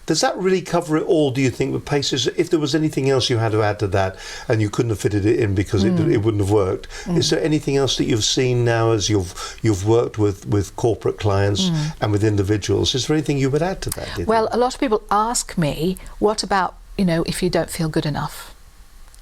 Does that really cover it all, do you think, with PACES? If there was anything else you had to add to that and you couldn't have fitted it in because it wouldn't have worked, is there anything else that you've seen now as you've worked with corporate clients and with individuals? Is there anything you would add to that, do you Well, think? a lot of people ask me, what about, if you don't feel good enough?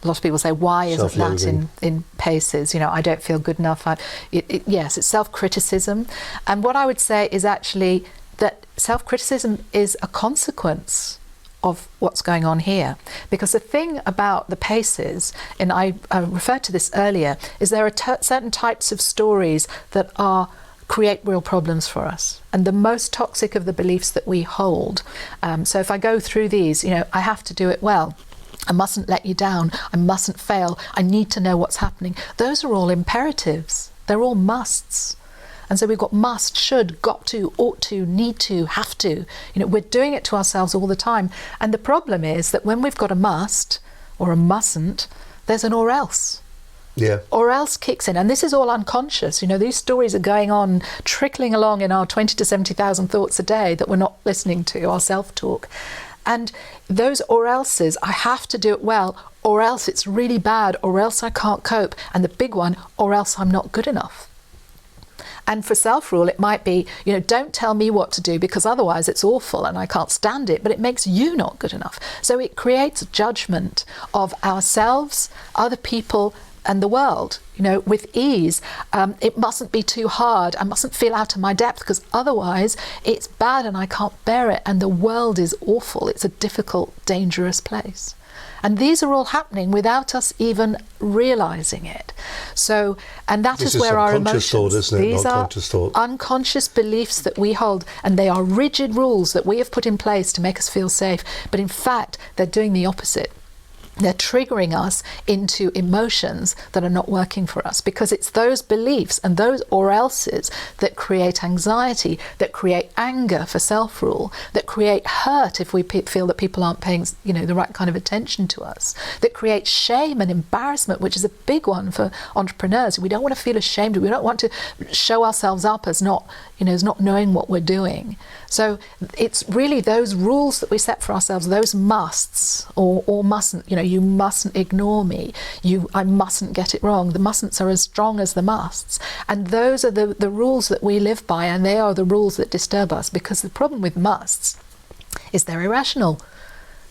A lot of people say, why isn't that Self-loathing. in PACES? I don't feel good enough. Yes, it's self-criticism. And what I would say is actually that self-criticism is a consequence of what's going on here. Because the thing about the PACES, and I referred to this earlier, is there are certain types of stories that create real problems for us, and the most toxic of the beliefs that we hold. So if I go through these, I have to do it well. I mustn't let you down. I mustn't fail. I need to know what's happening. Those are all imperatives. They're all musts. And so we've got must, should, got to, ought to, need to, have to. We're doing it to ourselves all the time. And the problem is that when we've got a must or a mustn't, there's an or else. Yeah. Or else kicks in. And this is all unconscious. These stories are going on, trickling along in our 20 to 70,000 thoughts a day that we're not listening to, our self-talk. And those or else's, I have to do it well, or else it's really bad, or else I can't cope. And the big one, or else I'm not good enough. And for self-rule, it might be, don't tell me what to do because otherwise it's awful and I can't stand it, but it makes you not good enough. So it creates judgment of ourselves, other people, and the world. With ease, it mustn't be too hard. I mustn't feel out of my depth because otherwise it's bad and I can't bear it. And the world is awful. It's a difficult, dangerous place. And these are all happening without us even realizing it. So, and that This is where our subconscious emotions. thought, isn't it? These Not are conscious thought. unconscious beliefs that we hold, and they are rigid rules that we have put in place to make us feel safe. But in fact, they're doing the opposite. They're triggering us into emotions that are not working for us, because it's those beliefs and those or else's that create anxiety, that create anger for self-rule, that create hurt if we feel that people aren't paying the right kind of attention to us, that create shame and embarrassment, which is a big one for entrepreneurs. We don't want to feel ashamed. We don't want to show ourselves up as not knowing what we're doing. So it's really those rules that we set for ourselves, those musts or mustn't. You mustn't ignore me. I mustn't get it wrong. The mustn'ts are as strong as the musts. And those are the rules that we live by, and they are the rules that disturb us, because the problem with musts is they're irrational.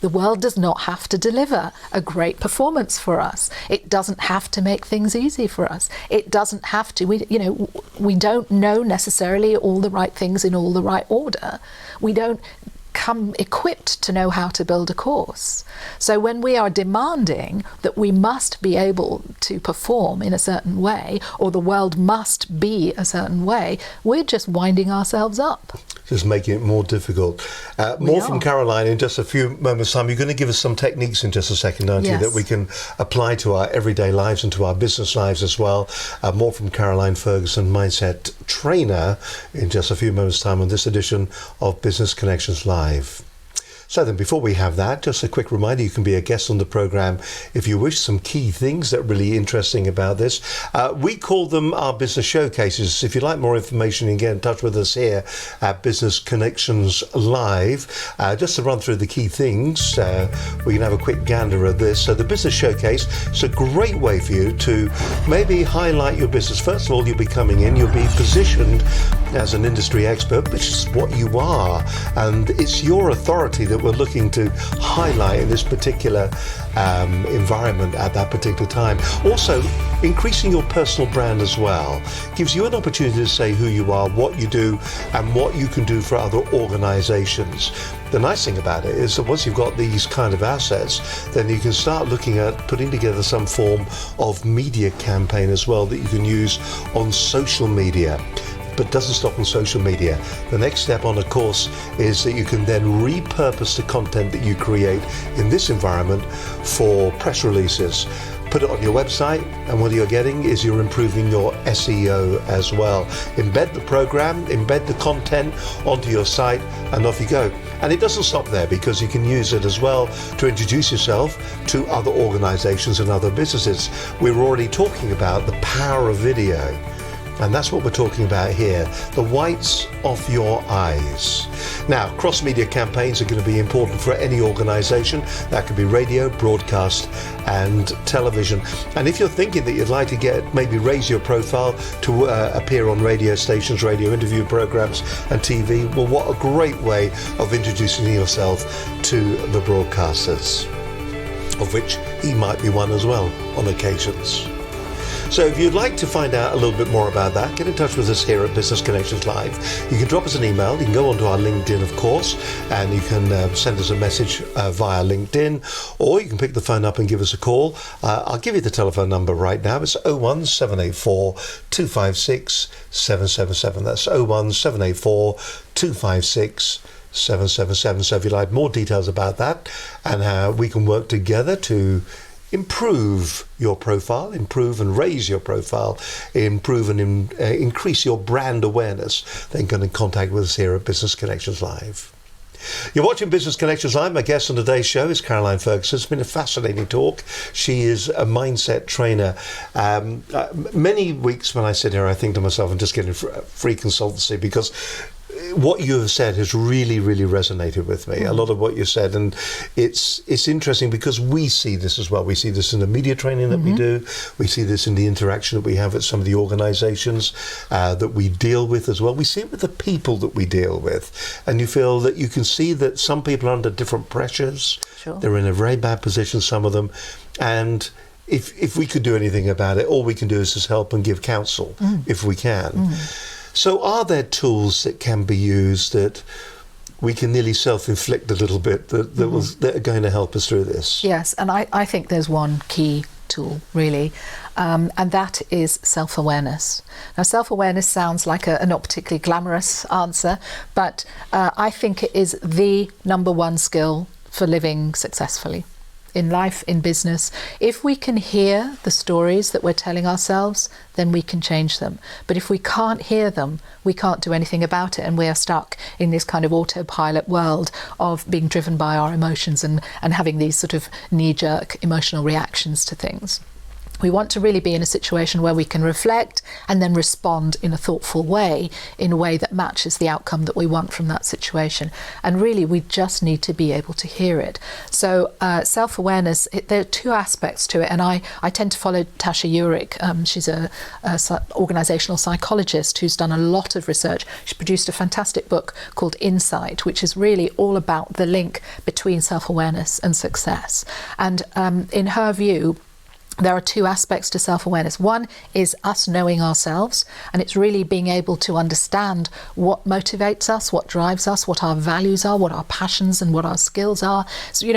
The world does not have to deliver a great performance for us. It doesn't have to make things easy for us. It doesn't have to. We don't know necessarily all the right things in all the right order. We don't come equipped to know how to build a course. So when we are demanding that we must be able to perform in a certain way, or the world must be a certain way, we're just winding ourselves up. Just making it more difficult. More from Caroline in just a few moments' time. You're going to give us some techniques in just a second, aren't you, Yes. that we can apply to our everyday lives and to our business lives as well. More from Caroline Ferguson, mindset trainer, in just a few moments' time on this edition of Business Connections Live. So then, before we have that, just a quick reminder, you can be a guest on the programme if you wish. Some key things that are really interesting about this. We call them our business showcases. If you'd like more information, you can get in touch with us here at Business Connections Live. Just to run through the key things, we can have a quick gander at this. So the business showcase is a great way for you to maybe highlight your business. First of all, you'll be coming in, you'll be positioned as an industry expert, which is what you are, and it's your authority that we're looking to highlight in this particular environment at that particular time. Also, increasing your personal brand as well gives you an opportunity to say who you are, what you do, and what you can do for other organizations. The nice thing about it is that once you've got these kind of assets, then you can start looking at putting together some form of media campaign as well that you can use on social media. But doesn't stop on social media. The next step on a course is that you can then repurpose the content that you create in this environment for press releases, put it on your website, and what you're getting is you're improving your SEO as well. Embed the program, embed the content onto your site, and off you go. And it doesn't stop there, because you can use it as well to introduce yourself to other organizations and other businesses. We're already talking about the power of video. And that's what we're talking about here, the whites of your eyes. Now, cross-media campaigns are going to be important for any organisation. That could be radio, broadcast and television. And if you're thinking that you'd like to maybe raise your profile to appear on radio stations, radio interview programmes and TV, well, what a great way of introducing yourself to the broadcasters, of which he might be one as well on occasions. So if you'd like to find out a little bit more about that, get in touch with us here at Business Connections Live. You can drop us an email. You can go onto our LinkedIn, of course, and you can send us a message via LinkedIn, or you can pick the phone up and give us a call. I'll give you the telephone number right now. It's 01784 256 777. That's 01784 256 777. So if you'd like more details about that and how we can work together to improve your profile, improve and raise your profile, improve and increase your brand awareness, then get in contact with us here at Business Connections Live. You're watching Business Connections Live. My guest on today's show is Caroline Ferguson. It's been a fascinating talk. She is a mindset trainer. Many weeks when I sit here, I think to myself, I'm just getting free consultancy, because what you have said has really, really resonated with me. A lot of what you said, and it's interesting because we see this as well. We see this in the media training that we do. We see this in the interaction that we have at some of the organisations that we deal with as well. We see it with the people that we deal with, and you feel that you can see that some people are under different pressures. Sure. They're in a very bad position, some of them, and if we could do anything about it, all we can do is just help and give counsel if we can. So are there tools that can be used that we can nearly self-inflict a little bit that are going to help us through this? Yes, and I think there's one key tool, really, and that is self-awareness. Now, self-awareness sounds like a not particularly glamorous answer, but I think it is the number one skill for living successfully. In life, in business, if we can hear the stories that we're telling ourselves, then we can change them. But if we can't hear them, we can't do anything about it, and we are stuck in this kind of autopilot world of being driven by our emotions and having these sort of knee-jerk emotional reactions to things. We want to really be in a situation where we can reflect and then respond in a thoughtful way, in a way that matches the outcome that we want from that situation. And really, we just need to be able to hear it. So self-awareness, there are two aspects to it. And I tend to follow Tasha Eurich. She's a organizational psychologist who's done a lot of research. She produced a fantastic book called Insight, which is really all about the link between self-awareness and success. And in her view, there are two aspects to self-awareness. One is us knowing ourselves, and it's really being able to understand what motivates us, what drives us, what our values are, what our passions and what our skills are. So,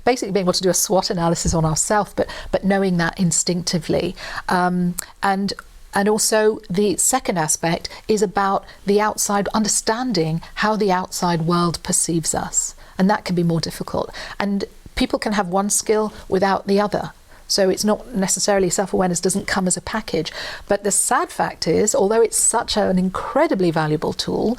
basically being able to do a SWOT analysis on ourselves, but knowing that instinctively. And also the second aspect is about the outside, understanding how the outside world perceives us. And that can be more difficult. And people can have one skill without the other. So it's not necessarily, self-awareness doesn't come as a package. But the sad fact is, although it's such an incredibly valuable tool,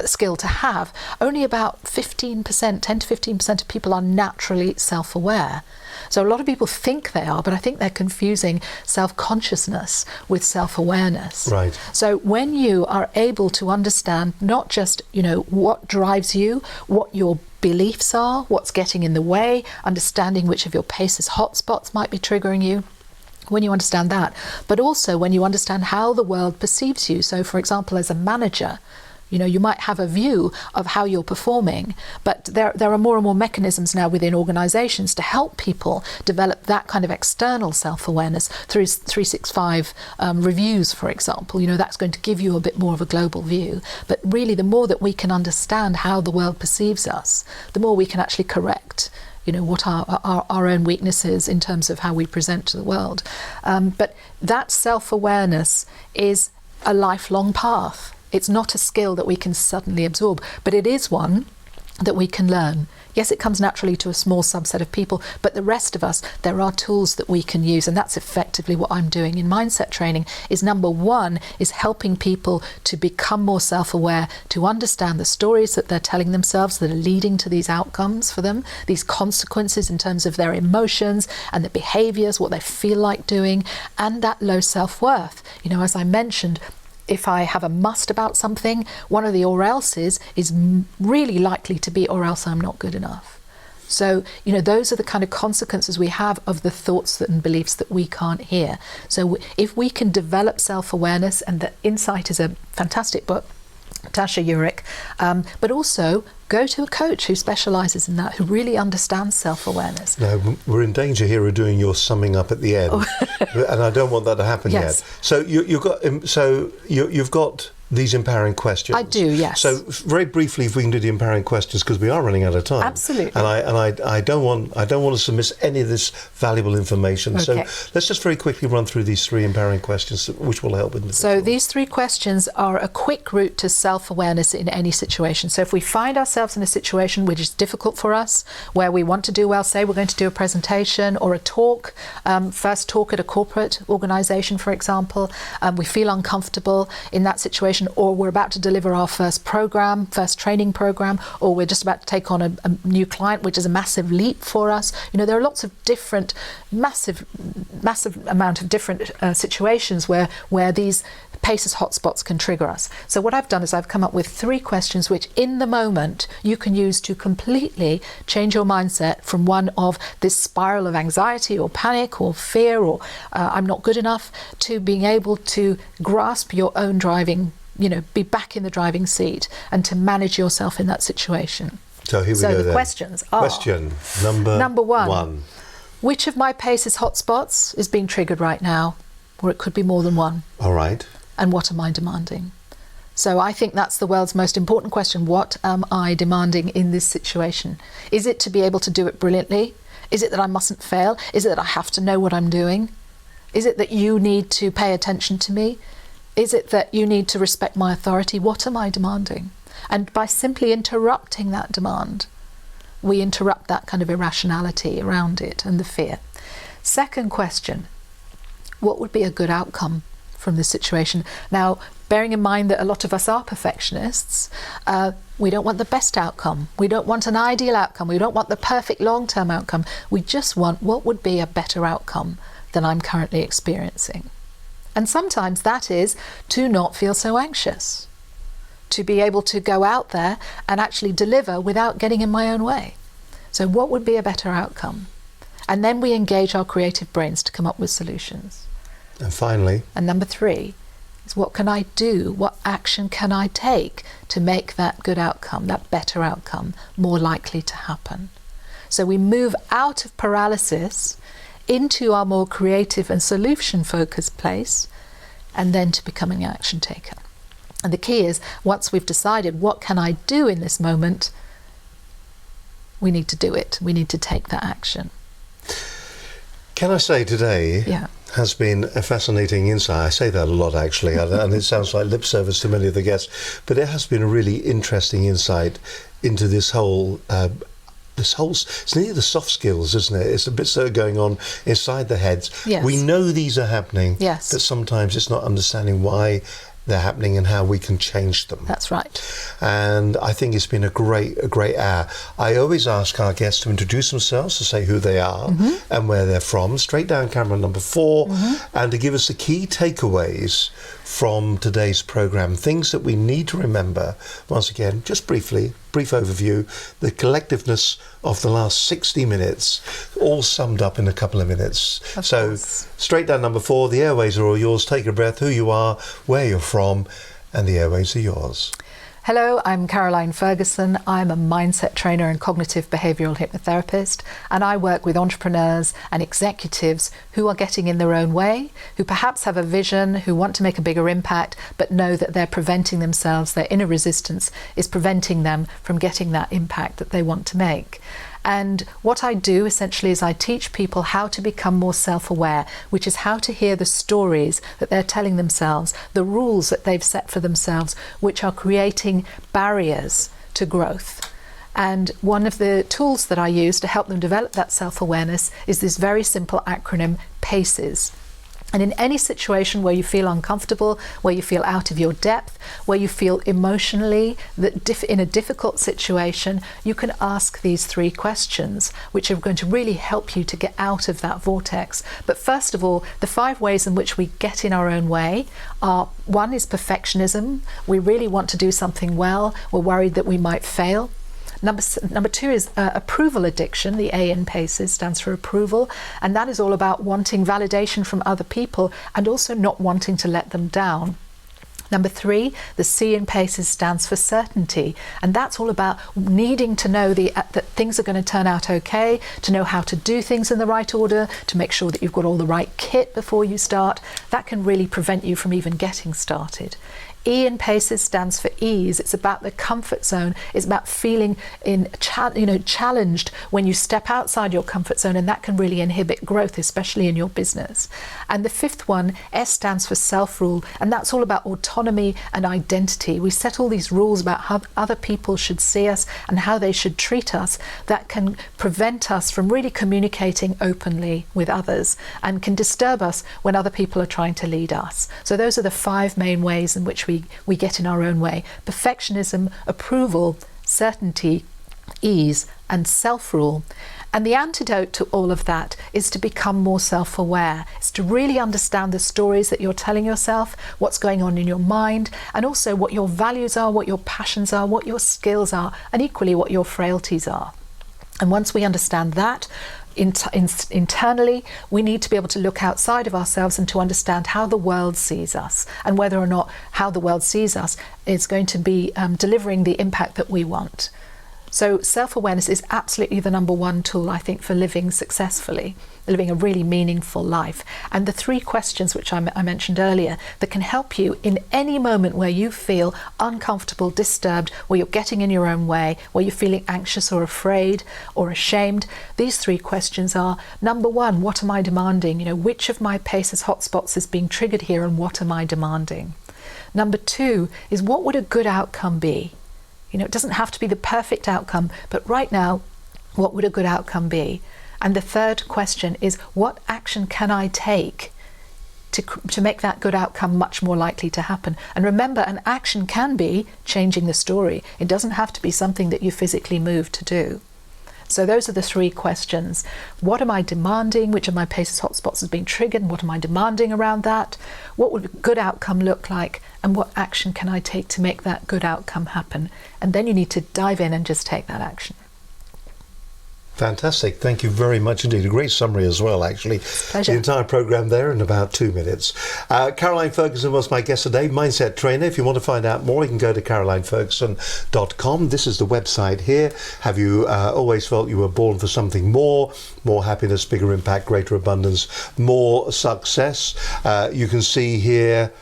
skill to have, only about 15%, 10 to 15% of people are naturally self-aware. So a lot of people think they are, but I think they're confusing self-consciousness with self-awareness. Right. So when you are able to understand not just, what drives you, what your beliefs are, what's getting in the way, understanding which of your pace's hotspots might be triggering you, when you understand that, but also when you understand how the world perceives you. So, for example, as a manager, you might have a view of how you're performing, but there are more and more mechanisms now within organizations to help people develop that kind of external self-awareness through 365 reviews, for example. That's going to give you a bit more of a global view. But really, the more that we can understand how the world perceives us, the more we can actually correct what our own weaknesses in terms of how we present to the world. But that self-awareness is a lifelong path. It's not a skill that we can suddenly absorb, but it is one that we can learn. Yes, it comes naturally to a small subset of people, but the rest of us, there are tools that we can use, and that's effectively what I'm doing in mindset training. Is number one is helping people to become more self-aware, to understand the stories that they're telling themselves that are leading to these outcomes for them, these consequences in terms of their emotions and the behaviors, what they feel like doing, and that low self-worth. You know, as I mentioned, if I have a must about something, one of the or else's is really likely to be or else I'm not good enough. So, you know, those are the kind of consequences we have of the thoughts and beliefs that we can't hear. So if we can develop self-awareness, and the Insight is a fantastic book, Tasha Eurich, but also go to a coach who specialises in that, who really understands self-awareness. Now, we're in danger here of doing your summing up at the end, and I don't want that to happen Yes. yet. So you've got these empowering questions. I do, yes. So very briefly, if we can do the empowering questions, because we are running out of time. Absolutely. And I don't want us to miss any of this valuable information. Okay. So let's just very quickly run through these 3 empowering questions, which will help individuals. So these 3 questions are a quick route to self-awareness in any situation. So if we find ourselves in a situation which is difficult for us, where we want to do well, say we're going to do a presentation or a talk, first talk at a corporate organisation, for example, we feel uncomfortable in that situation, or we're about to deliver our first training program, or we're just about to take on a new client, which is a massive leap for us. You know, there are lots of different, massive amount of different situations where these PACES hotspots can trigger us. So what I've done is I've come up with 3 questions which in the moment you can use to completely change your mindset from one of this spiral of anxiety or panic or fear or I'm not good enough, to being able to grasp your own driving, you know, be back in the driving seat and to manage yourself in that situation. So here we go So the then. questions are: Question number 1. Which of my PACES hotspots is being triggered right now? Or it could be more than one. All right. And what am I demanding? So I think that's the world's most important question. What am I demanding in this situation? Is it to be able to do it brilliantly? Is it that I mustn't fail? Is it that I have to know what I'm doing? Is it that you need to pay attention to me? Is it that you need to respect my authority? What am I demanding? And by simply interrupting that demand, we interrupt that kind of irrationality around it and the fear. Second question, what would be a good outcome from this situation? Now, bearing in mind that a lot of us are perfectionists, we don't want the best outcome. We don't want an ideal outcome. We don't want the perfect long-term outcome. We just want what would be a better outcome than I'm currently experiencing. And sometimes that is to not feel so anxious, to be able to go out there and actually deliver without getting in my own way. So what would be a better outcome? And then we engage our creative brains to come up with solutions. And finally, and number 3 is, what can I do? What action can I take to make that good outcome, that better outcome, more likely to happen? So we move out of paralysis into our more creative and solution-focused place, and then to becoming an action taker. And the key is, once we've decided what can I do in this moment, we need to do it. We need to take that action. can I say today has been a fascinating insight. I say that a lot, actually, and it sounds like lip service to many of the guests, but it has been a really interesting insight into this whole it's nearly the soft skills, isn't it? It's the bits that are going on inside the heads. Yes. We know these are happening, yes, but sometimes it's not understanding why they're happening and how we can change them. That's right. And I think it's been a great hour. I always ask our guests to introduce themselves, to say who they are and where they're from, straight down camera number 4, and to give us the key takeaways from today's programme, things that we need to remember. Once again, just briefly, brief overview, the collectiveness of the last 60 minutes, all summed up in a couple of minutes. So straight down number 4, the airways are all yours. Take a breath, who you are, where you're from, and the airways are yours. Hello, I'm Caroline Ferguson. I'm a mindset trainer and cognitive behavioural hypnotherapist, and I work with entrepreneurs and executives who are getting in their own way, who perhaps have a vision, who want to make a bigger impact, but know that they're preventing themselves, their inner resistance is preventing them from getting that impact that they want to make. And what I do essentially is I teach people how to become more self-aware, which is how to hear the stories that they're telling themselves, the rules that they've set for themselves, which are creating barriers to growth. And one of the tools that I use to help them develop that self-awareness is this very simple acronym, PACES. And in any situation where you feel uncomfortable, where you feel out of your depth, where you feel emotionally in a difficult situation, you can ask these 3 questions, which are going to really help you to get out of that vortex. But first of all, the 5 ways in which we get in our own way are: 1 is perfectionism. We really want to do something well. We're worried that we might fail. Number 2 is approval addiction. The A in PACES stands for approval, and that is all about wanting validation from other people and also not wanting to let them down. Number 3, the C in PACES stands for certainty, and that's all about needing to know that things are going to turn out okay, to know how to do things in the right order, to make sure that you've got all the right kit before you start. That can really prevent you from even getting started. E in PACES stands for ease. It's about the comfort zone. It's about feeling challenged when you step outside your comfort zone, and that can really inhibit growth, especially in your business. And the 5th one, S, stands for self-rule, and that's all about autonomy and identity. We set all these rules about how other people should see us and how they should treat us that can prevent us from really communicating openly with others and can disturb us when other people are trying to lead us. So those are the 5 main ways in which we get in our own way: perfectionism, approval, certainty, ease, and self-rule. And the antidote to all of that is to become more self-aware. It's to really understand the stories that you're telling yourself, what's going on in your mind, and also what your values are, what your passions are, what your skills are, and equally what your frailties are. And once we understand that, internally, we need to be able to look outside of ourselves and to understand how the world sees us, and whether or not how the world sees us is going to be delivering the impact that we want. So self-awareness is absolutely the number 1 tool, I think, for living successfully, living a really meaningful life. And the 3 questions which I mentioned earlier that can help you in any moment where you feel uncomfortable, disturbed, where you're getting in your own way, where you're feeling anxious or afraid or ashamed. These 3 questions are: number 1, what am I demanding? Which of my PACES hotspots is being triggered here, and what am I demanding? Number 2 is, what would a good outcome be? It doesn't have to be the perfect outcome, but right now, what would a good outcome be? And the 3rd question is, what action can I take to make that good outcome much more likely to happen? And remember, an action can be changing the story. It doesn't have to be something that you physically move to do. So those are the 3 questions. What am I demanding? Which of my PACES hotspots is being triggered? And what am I demanding around that? What would a good outcome look like? And what action can I take to make that good outcome happen? And then you need to dive in and just take that action. Fantastic. Thank you very much indeed. A great summary as well, actually. Pleasure. The entire programme there in about 2 minutes. Caroline Ferguson was my guest today, mindset trainer. If you want to find out more, you can go to carolineferguson.com. This is the website here. Have you always felt you were born for something more happiness, bigger impact, greater abundance, more success? You can see here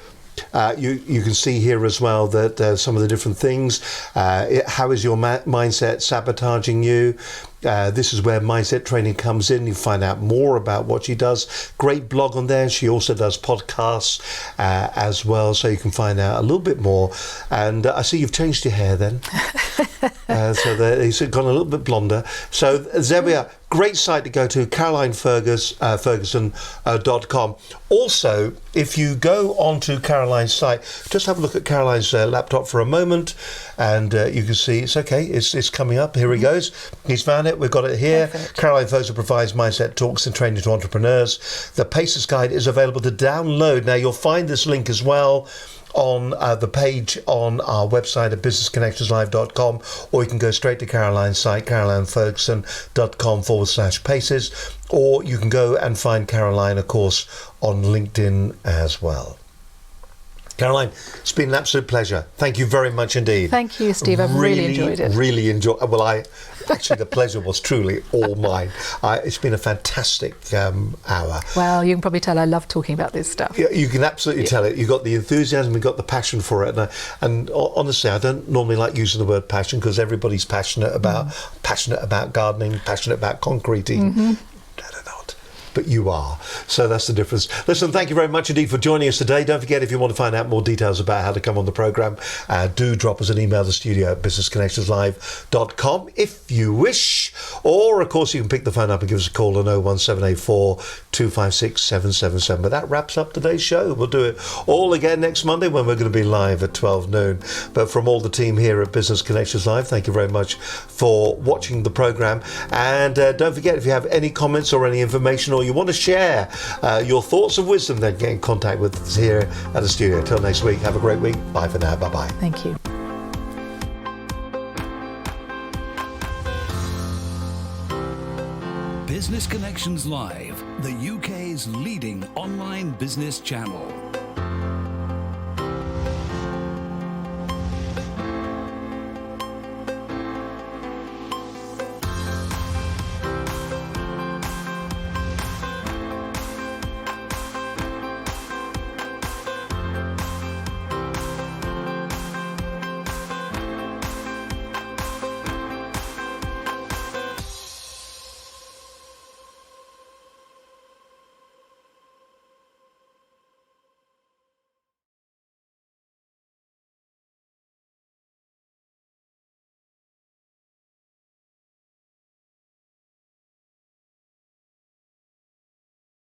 you can see here as well that some of the different things. How is your mindset sabotaging you? This is where mindset training comes in. You find out more about what she does. Great blog on there. She also does podcasts as well, so you can find out a little bit more. And I see you've changed your hair then. So it's gone a little bit blonder. So there we are. Great site to go to, carolineferguson.com. Also, if you go onto Caroline's site, just have a look at Caroline's laptop for a moment, and you can see it's okay. It's coming up. Here he goes. He's found it. We've got it here. Perfect. Caroline Ferguson provides mindset talks and training to entrepreneurs. The PACES guide is available to download. Now, you'll find this link as well on the page on our website at businessconnectionslive.com, or you can go straight to Caroline's site, carolineferguson.com/PACES, or you can go and find Caroline, of course, on LinkedIn as well. Caroline, it's been an absolute pleasure. Thank you very much indeed. Thank you, Steve. I've really enjoyed it. Really enjoyed. Well, actually, the pleasure was truly all mine. It's been a fantastic hour. Well, you can probably tell I love talking about this stuff. You can absolutely tell it. You've got the enthusiasm, you've got the passion for it. And honestly, I don't normally like using the word passion because everybody's passionate about gardening, passionate about concreting. I don't know. but you are. So that's the difference. Listen, thank you very much indeed for joining us today. Don't forget, if you want to find out more details about how to come on the programme, do drop us an email to studio@businessconnectionslive.com if you wish. Or, of course, you can pick the phone up and give us a call on 01784 256 777. But that wraps up today's show. We'll do it all again next Monday when we're going to be live at 12 noon. But from all the team here at Business Connections Live, thank you very much for watching the programme. And don't forget, if you have any comments or any information, or you want to share your thoughts of wisdom, then get in contact with us here at the studio. Until next week, have a great week. Bye for now. Bye-bye. Thank you. Business Connections Live, the UK's leading online business channel.